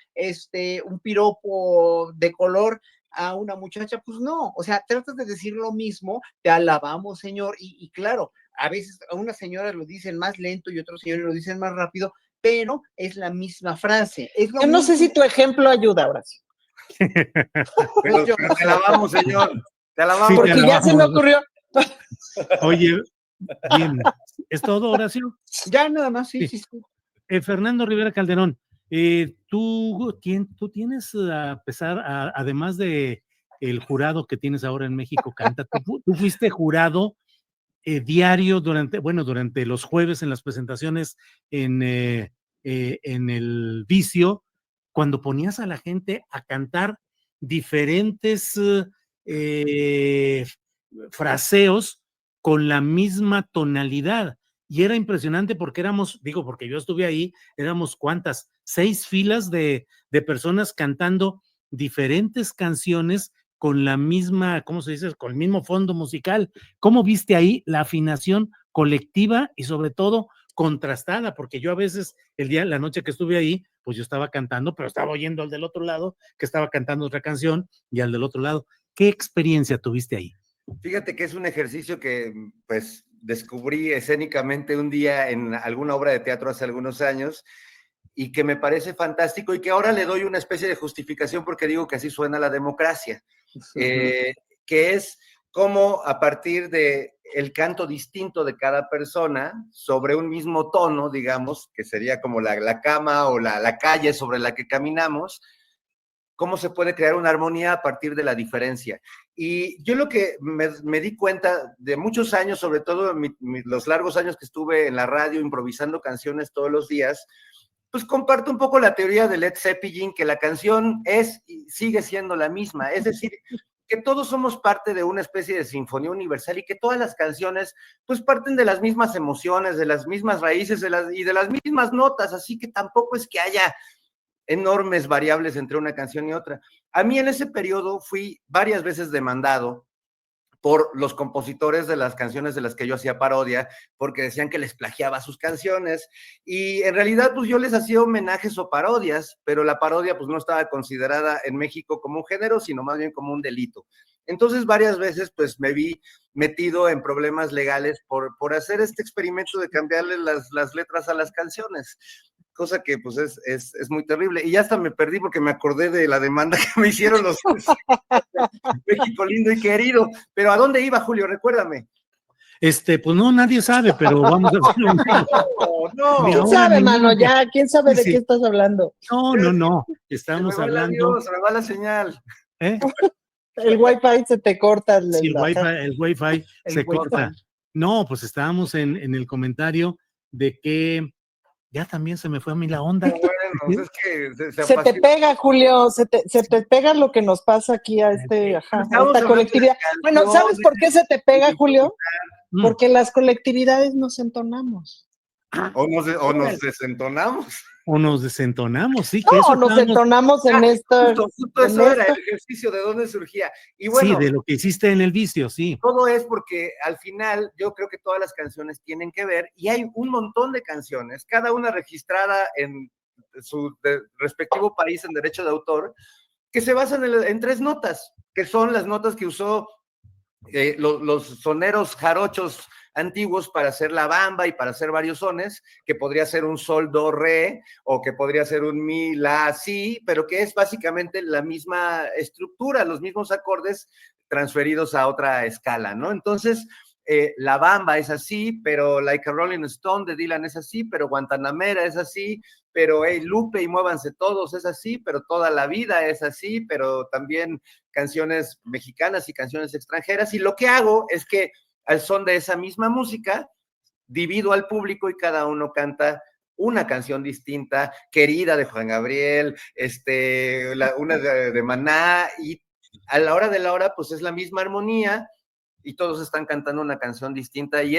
un piropo de color a una muchacha. Pues no, o sea, tratas de decir lo mismo, te alabamos, Señor, y claro, a veces a unas señoras lo dicen más lento y otros señores lo dicen más rápido, pero es la misma frase. Yo no sé si tu ejemplo ayuda, Horacio. Pero te alabamos, Señor. Te alabamos. Sí, porque ya se me ocurrió. Oye, bien, ¿es todo, Horacio? Ya nada más, sí. Fernando Rivera Calderón, tú tienes, además de el jurado que tienes ahora en México Canta, tú fuiste jurado diario durante los jueves en las presentaciones en el Vicio, cuando ponías a la gente a cantar diferentes fraseos con la misma tonalidad. Y era impresionante porque porque yo estuve ahí, éramos ¿cuántas? 6 filas de personas cantando diferentes canciones con la misma, ¿cómo se dice? Con el mismo fondo musical. ¿Cómo viste ahí la afinación colectiva y sobre todo contrastada? Porque yo a veces, la noche que estuve ahí, pues yo estaba cantando, pero estaba oyendo al del otro lado, que estaba cantando otra canción, y al del otro lado. ¿Qué experiencia tuviste ahí? Fíjate que es un ejercicio que, pues, descubrí escénicamente un día en alguna obra de teatro hace algunos años y que me parece fantástico y que ahora le doy una especie de justificación porque digo que así suena la democracia, que es cómo a partir de el canto distinto de cada persona sobre un mismo tono, digamos, que sería como la cama o la calle sobre la que caminamos, cómo se puede crear una armonía a partir de la diferencia. Y yo lo que me di cuenta de muchos años, sobre todo los largos años que estuve en la radio improvisando canciones todos los días, pues comparto un poco la teoría de Led Zeppelin, que la canción es y sigue siendo la misma, es decir, que todos somos parte de una especie de sinfonía universal y que todas las canciones pues parten de las mismas emociones, de las mismas raíces y de las mismas notas, así que tampoco es que haya enormes variables entre una canción y otra. A mí en ese periodo fui varias veces demandado por los compositores de las canciones de las que yo hacía parodia, porque decían que les plagiaba sus canciones, y en realidad pues yo les hacía homenajes o parodias, pero la parodia pues no estaba considerada en México como un género, sino más bien como un delito. Entonces varias veces pues me vi metido en problemas legales por hacer este experimento de cambiarle las letras a las canciones, cosa que pues es muy terrible. Y ya hasta me perdí porque me acordé de la demanda que me hicieron los México lindo y querido. Pero ¿a dónde iba, Julio? Recuérdame. Pues no, nadie sabe, pero vamos a hacer un... No, ¿Quién sabe, mano? Ya, ¿quién sabe de qué estás hablando? No. Estamos hablando... Se me va la señal. ¿Eh? El wifi se te corta. Sí, el wifi se corta. No, pues estábamos en el comentario de que ya también se me fue a mí la onda. Bueno, es que se te pega, Julio, se te pega lo que nos pasa aquí a esta colectividad. Bueno, ¿sabes por qué se te pega, Julio? Porque las colectividades nos entonamos. O nos desentonamos. O nos desentonamos, sí. Que no, nos entonamos en esto. Justo eso era el ejercicio de dónde surgía. Y bueno, sí, de lo que hiciste en el vicio, sí. Todo es porque al final yo creo que todas las canciones tienen que ver, y hay un montón de canciones, cada una registrada en su respectivo país en derecho de autor, que se basan en 3 notas, que son las notas que usó los soneros jarochos antiguos para hacer la bamba y para hacer varios sones, que podría ser un sol, do, re, o que podría ser un mi, la, si, pero que es básicamente la misma estructura, los mismos acordes transferidos a otra escala, ¿no? Entonces, la bamba es así, pero Like a Rolling Stone de Dylan es así, pero Guantanamera es así, pero Hey Lupe y Muévanse Todos es así, pero Toda la Vida es así, pero también canciones mexicanas y canciones extranjeras, y lo que hago es que al son de esa misma música divido al público y cada uno canta una canción distinta, Querida de Juan Gabriel, una de Maná, y a la hora de la hora pues es la misma armonía y todos están cantando una canción distinta, y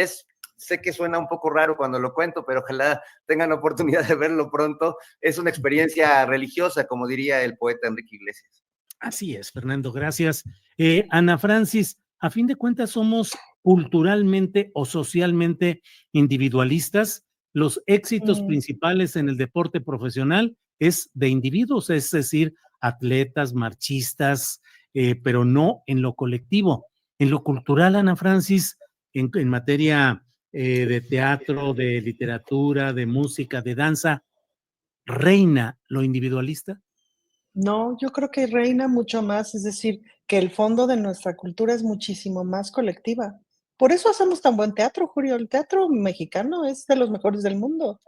sé que suena un poco raro cuando lo cuento, pero ojalá tengan oportunidad de verlo pronto. Es una experiencia religiosa, como diría el poeta Enrique Iglesias. Así es, Fernando, gracias. Ana Francis, a fin de cuentas somos culturalmente o socialmente individualistas. Los éxitos principales en el deporte profesional es de individuos, es decir, atletas, marchistas, pero no en lo colectivo. En lo cultural, Ana Francis, en materia de teatro, de literatura, de música, de danza, ¿reina lo individualista? No, yo creo que reina mucho más, es decir, que el fondo de nuestra cultura es muchísimo más colectiva. Por eso hacemos tan buen teatro, Julio. El teatro mexicano es de los mejores del mundo.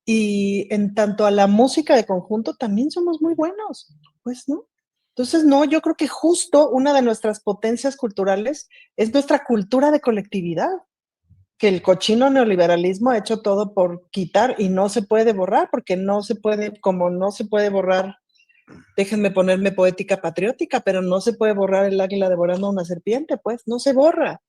Y en tanto a la música de conjunto también somos muy buenos, pues, ¿no? Entonces, no, yo creo que justo una de nuestras potencias culturales es nuestra cultura de colectividad, que el cochino neoliberalismo ha hecho todo por quitar y no se puede borrar, porque no se puede, como no se puede borrar, déjenme ponerme poética patriótica, pero no se puede borrar el águila devorando a una serpiente, pues, no se borra.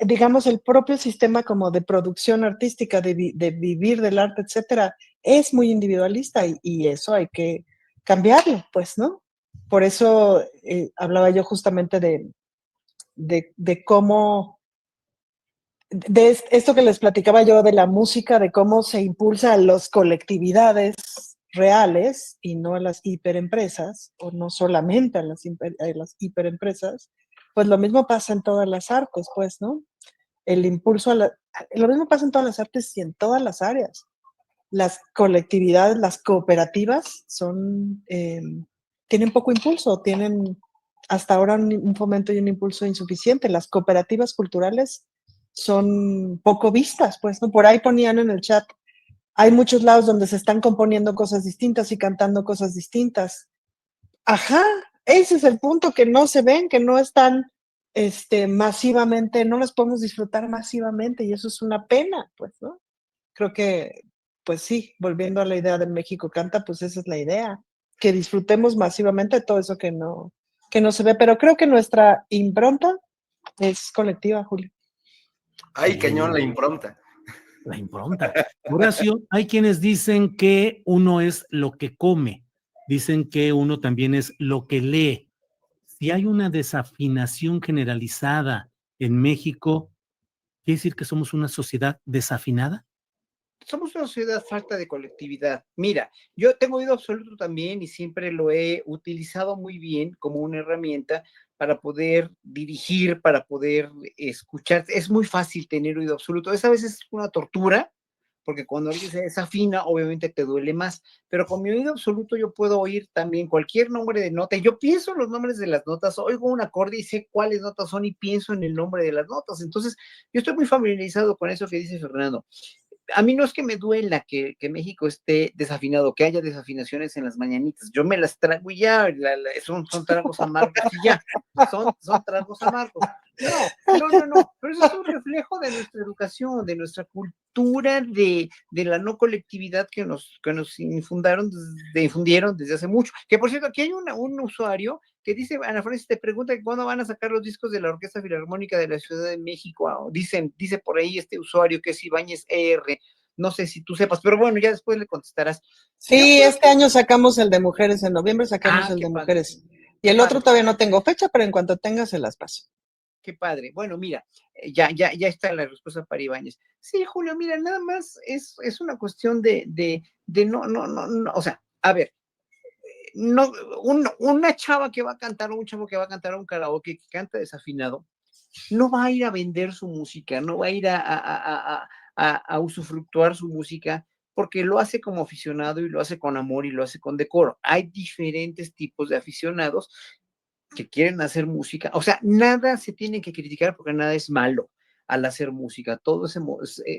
Digamos, el propio sistema como de producción artística, de vivir del arte, etcétera, es muy individualista y eso hay que cambiarlo, pues, ¿no? Por eso hablaba yo justamente de cómo, de esto que les platicaba yo de la música, de cómo se impulsa a las colectividades reales y no a las hiperempresas, o no solamente a las hiperempresas, pues lo mismo pasa en todas las artes, pues, ¿no? El impulso lo mismo pasa en todas las artes y en todas las áreas. Las colectividades, las cooperativas tienen poco impulso, tienen hasta ahora un fomento y un impulso insuficiente. Las cooperativas culturales son poco vistas, pues, ¿no? Por ahí ponían en el chat, hay muchos lados donde se están componiendo cosas distintas y cantando cosas distintas. Ajá, ese es el punto, que no se ven, que no están masivamente, no las podemos disfrutar masivamente, y eso es una pena, pues, ¿no? Creo que, pues sí, volviendo a la idea de México Canta, pues esa es la idea, que disfrutemos masivamente todo eso que no se ve, pero creo que nuestra impronta es colectiva, Julio. Ay, cañón la impronta. La impronta. Horacio, hay quienes dicen que uno es lo que come, dicen que uno también es lo que lee. Si hay una desafinación generalizada en México, ¿quiere decir que somos una sociedad desafinada? Somos una sociedad falta de colectividad. Mira, yo tengo oído absoluto también y siempre lo he utilizado muy bien como una herramienta para poder dirigir, para poder escuchar. Es muy fácil tener oído absoluto. Es a veces una tortura, porque cuando alguien se desafina, obviamente te duele más, pero con mi oído absoluto yo puedo oír también cualquier nombre de nota. Yo pienso en los nombres de las notas, oigo un acorde y sé cuáles notas son y pienso en el nombre de las notas. Entonces, yo estoy muy familiarizado con eso que dice Fernando. A mí no es que me duela que México esté desafinado, que haya desafinaciones en las mañanitas. Yo me las trago y ya, son tragos amargos y ya, son tragos amargos. No, pero eso es un reflejo de nuestra educación, de nuestra cultura, de la no colectividad que nos infundieron desde hace mucho. Que por cierto, aquí hay un usuario que dice, Ana Francis te pregunta que cuándo van a sacar los discos de la Orquesta Filarmónica de la Ciudad de México. Dice por ahí este usuario que es Ibáñez ER. No sé si tú sepas, pero bueno, ya después le contestarás. Sí, este año sacamos el de mujeres, en noviembre sacamos el qué de padre, mujeres. Y el qué otro padre, todavía no tengo fecha, pero en cuanto tenga se las paso. qué padre. Bueno, mira, ya está la respuesta para Ibáñez. Sí, Julio, mira, nada más es una cuestión de no, o sea, a ver, no, una chava que va a cantar, o un chavo que va a cantar un karaoke que canta desafinado, no va a ir a vender su música, no va a ir a usufructuar su música, porque lo hace como aficionado y lo hace con amor y lo hace con decoro. Hay diferentes tipos de aficionados que quieren hacer música, o sea, nada se tiene que criticar porque nada es malo al hacer música, todo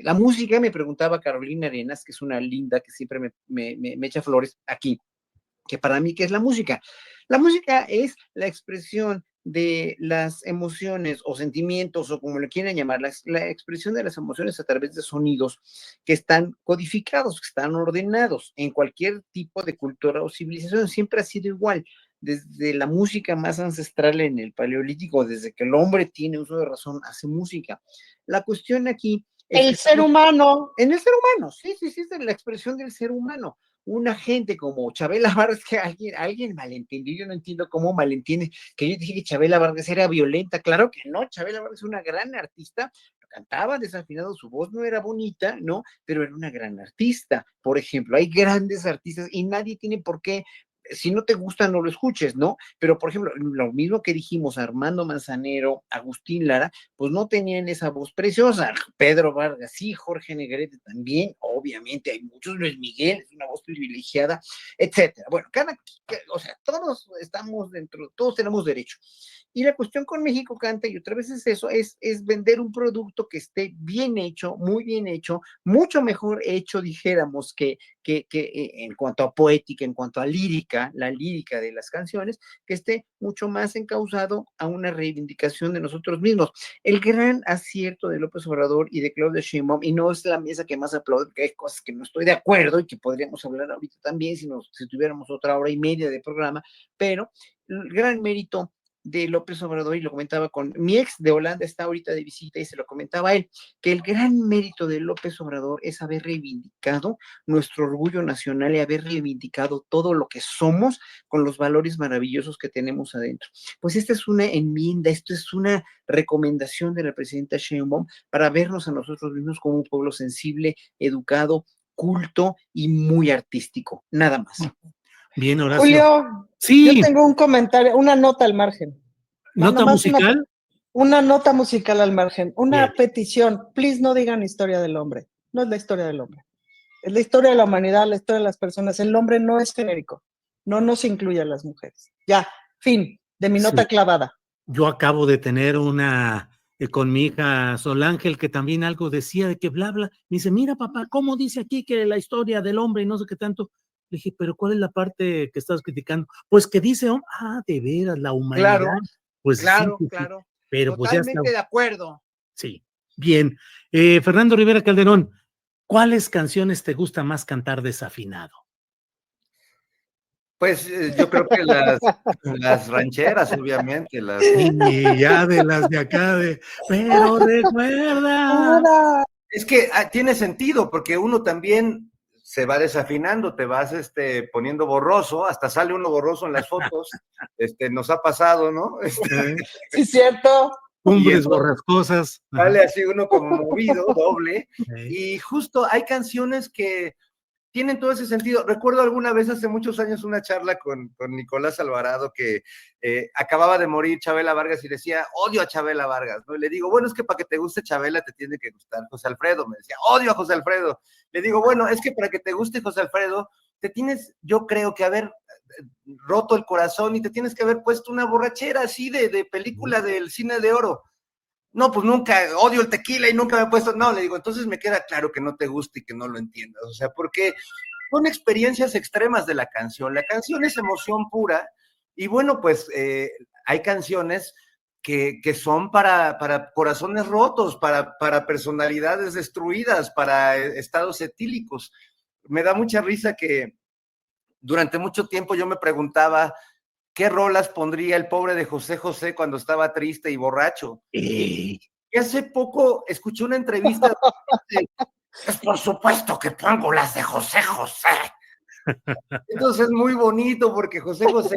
la música, me preguntaba Carolina Arenas, que es una linda que siempre me echa flores aquí, que para mí, ¿qué es la música? La música es la expresión de las emociones o sentimientos o como le quieran llamar, la expresión de las emociones a través de sonidos que están codificados, que están ordenados en cualquier tipo de cultura o civilización. Siempre ha sido igual. Desde la música más ancestral en el Paleolítico, desde que el hombre tiene uso de razón, hace música. La cuestión aquí es El ser humano. en el ser humano, sí, es la expresión del ser humano. Una gente como Chabela Vargas, que alguien malentendió, yo no entiendo cómo malentiende, que yo dije que Chabela Vargas era violenta, claro que no, Chabela Vargas es una gran artista, cantaba desafinado, su voz no era bonita, ¿no? Pero era una gran artista, por ejemplo, hay grandes artistas y nadie tiene por qué, si no te gusta, no lo escuches, ¿no? Pero, por ejemplo, lo mismo que dijimos, Armando Manzanero, Agustín Lara, pues no tenían esa voz preciosa. Pedro Vargas, sí, Jorge Negrete también, obviamente hay muchos, Luis Miguel es una voz privilegiada, etcétera. Bueno, o sea, todos estamos dentro, todos tenemos derecho. Y la cuestión con México Canta, y otra vez es eso, es vender un producto que esté bien hecho, muy bien hecho, mucho mejor hecho, dijéramos, que en cuanto a poética, en cuanto a lírica, la lírica de las canciones, que esté mucho más encauzado a una reivindicación de nosotros mismos. El gran acierto de López Obrador y de Claudia Sheinbaum, y no es la mesa que más aplaude, porque hay cosas que no estoy de acuerdo y que podríamos hablar ahorita también si tuviéramos otra hora y media de programa, pero el gran mérito de López Obrador, y lo comentaba con mi ex de Holanda, está ahorita de visita y se lo comentaba a él, que el gran mérito de López Obrador es haber reivindicado nuestro orgullo nacional y haber reivindicado todo lo que somos con los valores maravillosos que tenemos adentro. Pues esta es una enmienda, esto es una recomendación de la presidenta Sheinbaum para vernos a nosotros mismos como un pueblo sensible, educado, culto y muy artístico, nada más. Bien, Horacio. Julio, sí. Yo tengo un comentario, una nota al margen. ¿Nota musical? Una nota musical al margen, una Bien. petición. Please no digan historia del hombre. No es la historia del hombre. Es la historia de la humanidad, la historia de las personas. El hombre no es genérico. No nos incluye a las mujeres. Ya, fin de mi nota clavada. Yo acabo de tener una con mi hija Sol Ángel que también algo decía de que bla, bla. Me dice, mira papá, ¿cómo dice aquí que la historia del hombre y no sé qué tanto? Le dije, pero ¿cuál es la parte que estás criticando? Pues que dice, de veras, la humanidad. Claro, pues claro, sí, claro. Pero totalmente pues ya está. De acuerdo. Sí, bien. Fernando Rivera Calderón, ¿cuáles canciones te gusta más cantar desafinado? Pues yo creo que las rancheras, obviamente. Sí, ya de las de acá, pero recuerda. Es que tiene sentido, porque uno también se va desafinando, te vas poniendo borroso, hasta sale uno borroso en las fotos, nos ha pasado, ¿no? Sí, cierto. Y Cumbres entonces borrascosas. sale así uno como movido, doble, Sí. y justo hay canciones que tienen todo ese sentido. Recuerdo alguna vez hace muchos años una charla con Nicolás Alvarado que acababa de morir Chabela Vargas y decía, odio a Chabela Vargas, ¿no? Y le digo, bueno, es que para que te guste Chabela te tiene que gustar José Alfredo. Me decía, odio a José Alfredo. Le digo, bueno, es que para que te guste José Alfredo, te tienes, yo creo que haber roto el corazón y te tienes que haber puesto una borrachera así de película del cine de oro. No, pues nunca, odio el tequila y nunca me he puesto, no, le digo, entonces me queda claro que no te gusta y que no lo entiendas, o sea, porque son experiencias extremas de la canción es emoción pura, y bueno, pues hay canciones que son para corazones rotos, para personalidades destruidas, para estados etílicos. Me da mucha risa que durante mucho tiempo yo me preguntaba, ¿qué rolas pondría el pobre de José José cuando estaba triste y borracho? Y hace poco escuché una entrevista de, pues por supuesto que pongo las de José José. Entonces es muy bonito porque José José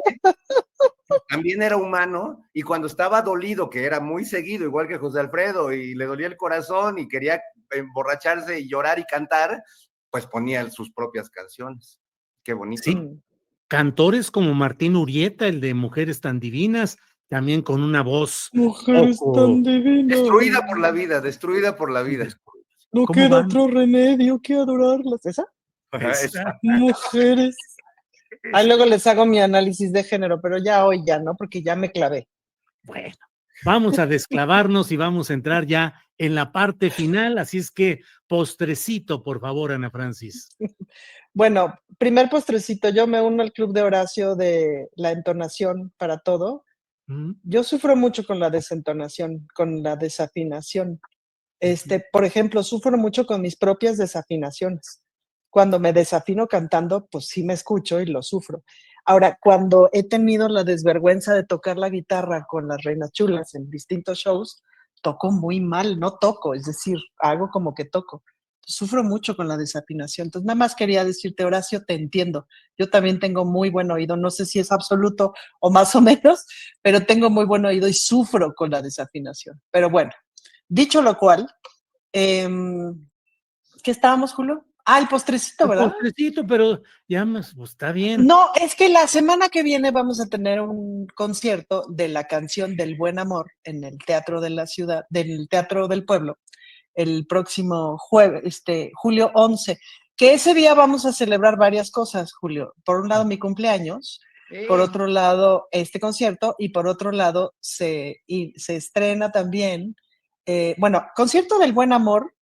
también era humano y cuando estaba dolido, que era muy seguido, igual que José Alfredo, y le dolía el corazón y quería emborracharse y llorar y cantar, pues ponía sus propias canciones. Qué bonito. Sí, cantores como Martín Urieta, el de Mujeres tan divinas, también con una voz Mujeres tan divinas. Destruida por la vida, destruida por la vida. No ¿Cómo queda van? otro remedio que adorarlas. ¿Esa? Esa. Mujeres. Ahí luego les hago mi análisis de género, pero ya hoy ya, ¿no? Porque ya me clavé. Bueno, vamos a desclavarnos y vamos a entrar ya en la parte final, así es que postrecito, por favor, Ana Francis. Bueno, primer postrecito, yo me uno al club de Horacio de la entonación para todo. ¿Mm? Yo sufro mucho con la desentonación, con la desafinación. Por ejemplo, sufro mucho con mis propias desafinaciones. Cuando me desafino cantando, pues sí me escucho y lo sufro. Ahora, cuando he tenido la desvergüenza de tocar la guitarra con las Reinas Chulas en distintos shows, toco muy mal, no toco, es decir, hago como que toco. Sufro mucho con la desafinación. Entonces, nada más quería decirte, Horacio, te entiendo. Yo también tengo muy buen oído. No sé si es absoluto o más o menos, pero tengo muy buen oído y sufro con la desafinación. Pero bueno, dicho lo cual, ¿qué estábamos, Julio? Ah, el postrecito, El ¿verdad? postrecito, pero ya más, pues, está bien. No, es que la semana que viene vamos a tener un concierto de la canción del Buen Amor en el Teatro de la Ciudad, del Teatro del Pueblo, el próximo jueves, julio 11, que ese día vamos a celebrar varias cosas, Julio. Por un lado, mi cumpleaños, por otro lado, este concierto, y por otro lado, se estrena también, bueno, concierto del Buen Amor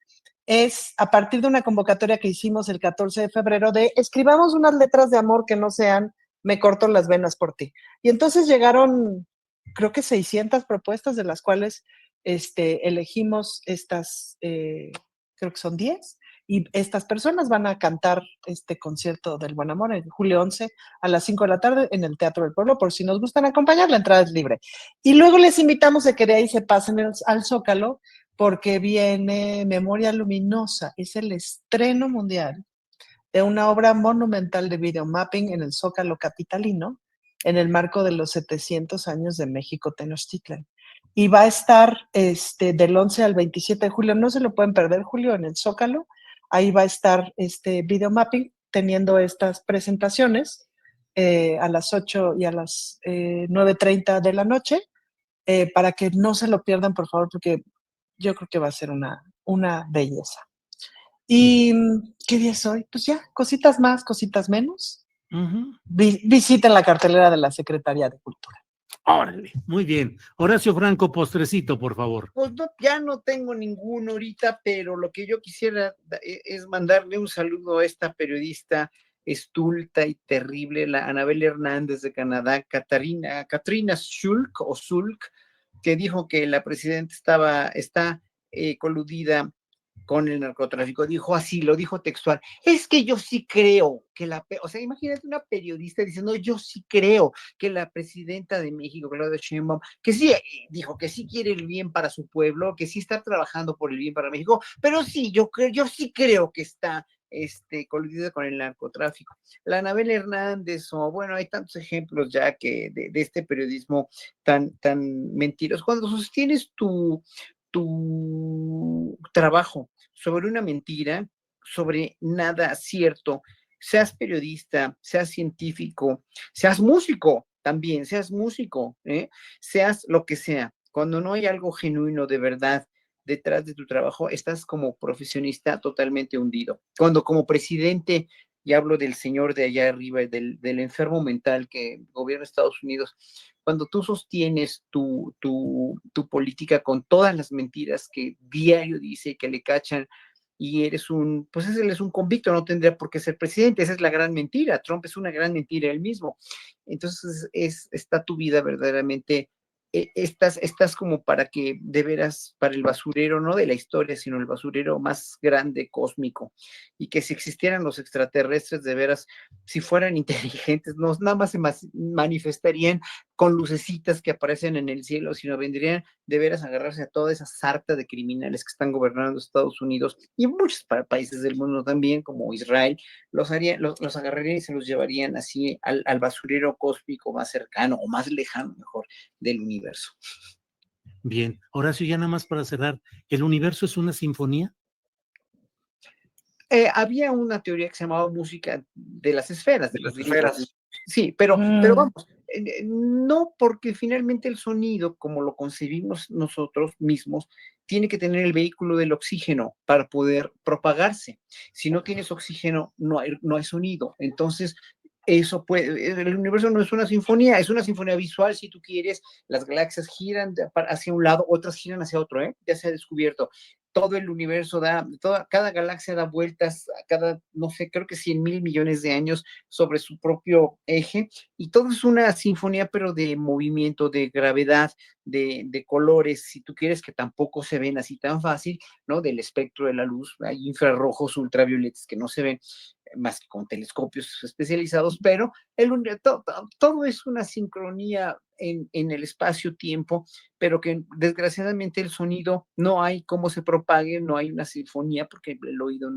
es a partir de una convocatoria que hicimos el 14 de febrero de escribamos unas letras de amor que no sean me corto las venas por ti. Y entonces llegaron, creo que 600 propuestas, de las cuales elegimos estas, creo que son 10, y estas personas van a cantar este concierto del Buen Amor en julio 11 a las 5 de la tarde en el Teatro del Pueblo, por si nos gustan acompañar, la entrada es libre. Y luego les invitamos a que de ahí se pasen al Zócalo, porque viene Memoria Luminosa, es el estreno mundial de una obra monumental de videomapping en el Zócalo capitalino, en el marco de los 700 años de México Tenochtitlan. Y va a estar del 11 al 27 de julio, no se lo pueden perder, Julio, en el Zócalo. Ahí va a estar este videomapping teniendo estas presentaciones a las 8 y a las 9:30 de la noche, para que no se lo pierdan, por favor, porque yo creo que va a ser una belleza. ¿Y qué día es hoy? Pues ya, cositas más, cositas menos. Ujú. Visiten la cartelera de la Secretaría de Cultura. Órale, muy bien. Horacio Franco, postrecito, por favor. Pues no, ya no tengo ninguno ahorita, pero lo que yo quisiera es mandarle un saludo a esta periodista estulta y terrible, la Anabel Hernández de Canadá, Katrina Shulk, que dijo que la presidenta está coludida con el narcotráfico, dijo así, lo dijo textual, es que yo sí creo que o sea, imagínate una periodista diciendo, yo sí creo que la presidenta de México, Claudia Sheinbaum, que sí, dijo que sí quiere el bien para su pueblo, que sí está trabajando por el bien para México, pero sí, yo sí creo que está coludida con el narcotráfico. La Anabel Hernández, o bueno, hay tantos ejemplos ya que de este periodismo tan mentiroso. Cuando sostienes tu trabajo sobre una mentira, sobre nada cierto, seas periodista, seas científico, seas músico también, seas músico, seas lo que sea. Cuando no hay algo genuino de verdad detrás de tu trabajo, estás como profesionista totalmente hundido. Cuando como presidente, y hablo del señor de allá arriba, del enfermo mental que gobierna Estados Unidos, cuando tú sostienes tu política con todas las mentiras que diario dice, que le cachan, y pues él es un convicto, no tendría por qué ser presidente, esa es la gran mentira, Trump es una gran mentira él mismo. Entonces está tu vida verdaderamente, estás como para que de veras, para el basurero, no de la historia, sino el basurero más grande, cósmico, y que si existieran los extraterrestres de veras, si fueran inteligentes, no nada más se manifestarían con lucecitas que aparecen en el cielo, sino vendrían de veras a agarrarse a toda esa sarta de criminales que están gobernando Estados Unidos y muchos países del mundo también, como Israel, los agarrarían y se los llevarían así al basurero cósmico más cercano o más lejano, mejor, del universo. Bien, Horacio, ya nada más para cerrar, ¿el universo es una sinfonía? Había una teoría que se llamaba música de las esferas, de los esferas. Sí, pero vamos, no, porque finalmente el sonido, como lo concebimos nosotros mismos, tiene que tener el vehículo del oxígeno para poder propagarse. Si no tienes oxígeno, no hay sonido. Entonces, el universo no es una sinfonía visual, si tú quieres. Las galaxias giran hacia un lado, otras giran hacia otro, ya se ha descubierto. Todo el universo cada galaxia da vueltas no sé, creo que 100,000 millones de años sobre su propio eje, y todo es una sinfonía, pero de movimiento, de gravedad, de colores, si tú quieres, que tampoco se ven así tan fácil, ¿no? Del espectro de la luz, hay infrarrojos, ultravioletas que no se ven más que con telescopios especializados, pero todo es una sincronía en el espacio-tiempo, pero que desgraciadamente el sonido no hay cómo se propague, no hay una sinfonía, porque el oído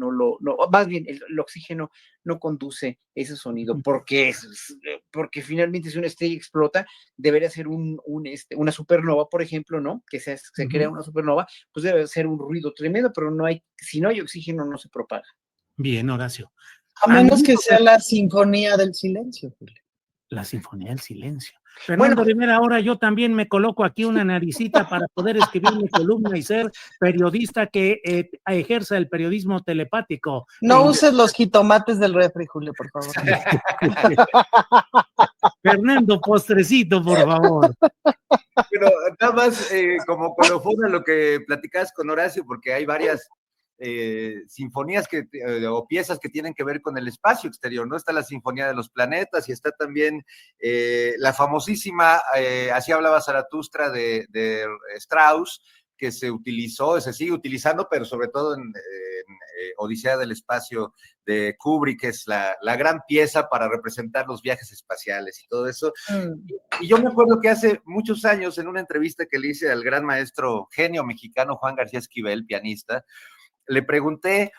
más bien el oxígeno no conduce ese sonido, porque finalmente si una estrella explota, debería ser una supernova, por ejemplo, ¿no? Que se crea una supernova, pues debe ser un ruido tremendo, pero si no hay oxígeno, no se propaga. Bien, Horacio. A menos que sea la sinfonía del silencio, Julio. La sinfonía del silencio. Fernando Rivera, ahora yo también me coloco aquí una naricita para poder escribir mi columna y ser periodista que ejerza el periodismo telepático. No uses los jitomates del refri, Julio, por favor. Fernando, postrecito, por favor. Pero nada más como colofón a lo que platicabas con Horacio, porque hay varias sinfonías o piezas que tienen que ver con el espacio exterior, ¿no? Está la Sinfonía de los Planetas y está también la famosísima, así hablaba Zaratustra de Strauss, que se sigue utilizando, pero sobre todo en Odisea del Espacio de Kubrick, que es la gran pieza para representar los viajes espaciales y todo eso. Y yo me acuerdo que hace muchos años, en una entrevista que le hice al gran maestro genio mexicano Juan García Esquivel, pianista, le pregunté,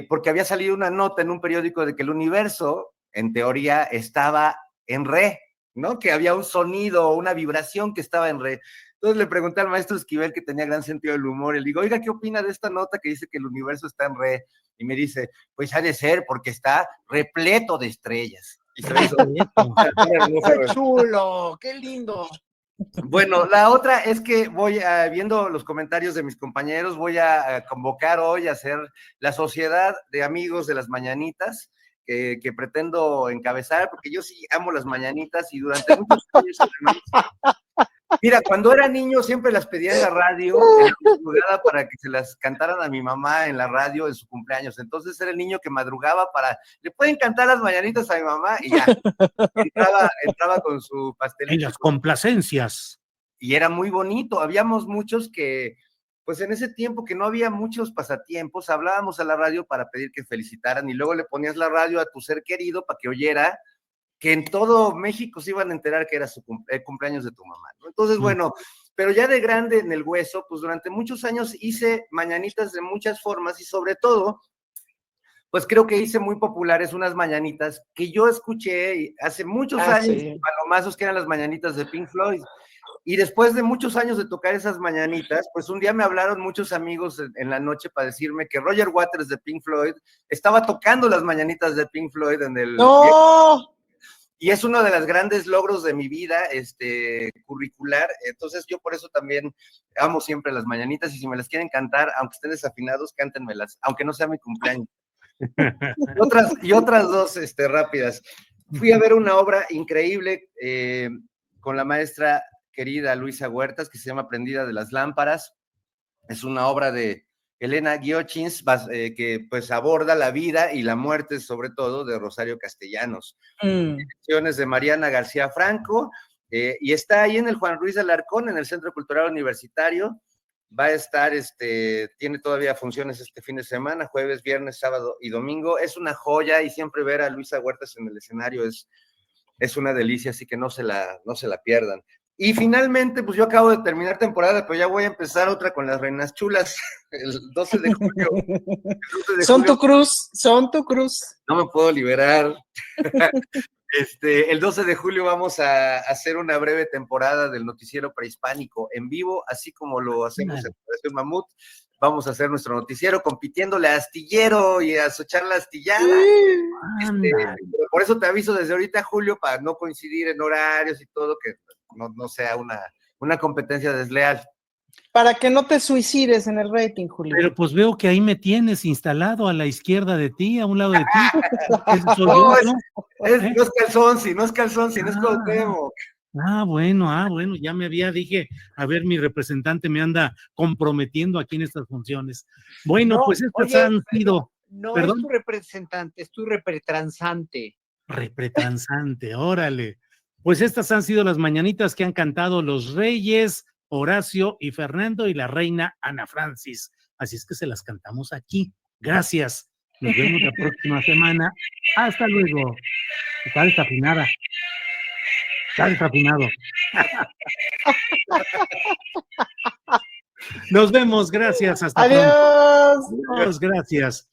porque había salido una nota en un periódico de que el universo, en teoría, estaba en re, ¿no? Que había un sonido, una vibración que estaba en re. Entonces le pregunté al maestro Esquivel, que tenía gran sentido del humor, y le digo, oiga, ¿qué opina de esta nota que dice que el universo está en re? Y me dice, pues ha de ser porque está repleto de estrellas. Y se me hizo ¡Qué chulo! ¡Qué lindo! Bueno, la otra es que voy viendo los comentarios de mis compañeros, voy a convocar hoy a hacer la sociedad de amigos de las mañanitas que pretendo encabezar, porque yo sí amo las mañanitas y durante muchos años además, mira, cuando era niño siempre las pedía en la radio, en la madrugada, para que se las cantaran a mi mamá en la radio en su cumpleaños. Entonces era el niño que madrugaba le pueden cantar las mañanitas a mi mamá, y ya, entraba con su pastelito. En las complacencias. Y era muy bonito. Habíamos muchos que, pues en ese tiempo que no había muchos pasatiempos, hablábamos a la radio para pedir que felicitaran y luego le ponías la radio a tu ser querido para que oyera que en todo México se iban a enterar que era el cumpleaños de tu mamá, ¿no? Entonces, bueno, pero ya de grande en el hueso, pues durante muchos años hice mañanitas de muchas formas y sobre todo, pues creo que hice muy populares unas mañanitas que yo escuché hace muchos años, Sí. palomazos, que eran las mañanitas de Pink Floyd. Y después de muchos años de tocar esas mañanitas, pues un día me hablaron muchos amigos en la noche para decirme que Roger Waters de Pink Floyd estaba tocando las mañanitas de Pink Floyd en el... ¡No! Y es uno de los grandes logros de mi vida, curricular. Entonces yo por eso también amo siempre las mañanitas y si me las quieren cantar, aunque estén desafinados, cántenmelas, aunque no sea mi cumpleaños. Y otras dos rápidas. Fui a ver una obra increíble con la maestra querida Luisa Huertas, que se llama Prendida de las Lámparas. Es una obra de Elena Giochins, que pues aborda la vida y la muerte, sobre todo, de Rosario Castellanos. Direcciones de Mariana García Franco, y está ahí en el Juan Ruiz de Alarcón, en el Centro Cultural Universitario. Va a estar, tiene todavía funciones este fin de semana, jueves, viernes, sábado y domingo. Es una joya y siempre ver a Luisa Huertas en el escenario es una delicia, así que no se la pierdan. Y finalmente, pues yo acabo de terminar temporada, pero ya voy a empezar otra con las Reinas Chulas, el 12 de julio. Son tu cruz. No me puedo liberar. El 12 de julio vamos a hacer una breve temporada del noticiero prehispánico en vivo, así como lo hacemos en Operación Mamut. Vamos a hacer nuestro noticiero compitiéndole a Astillero y a Xochitl la Astillada. Por eso te aviso desde ahorita, Julio, para no coincidir en horarios y todo, que no sea una competencia desleal. Para que no te suicides en el rating, Julio. Pero pues veo que ahí me tienes instalado a la izquierda de ti, a un lado de ti. No es Calzonsi, no es Cuauhtémoc. Bueno, ya dije, a ver, mi representante me anda comprometiendo aquí en estas funciones. Bueno, No, pues estas oye, han sido... No ¿Perdón? es tu representante, es tu repretransante. Repretransante, órale. Pues estas han sido las mañanitas que han cantado los Reyes, Horacio y Fernando y la reina Ana Francis. Así es que se las cantamos aquí. Gracias. Nos vemos la próxima semana. Hasta luego. Está desafinada. Está desafinado. Nos vemos. Gracias. Hasta Adiós. pronto. Adiós, gracias.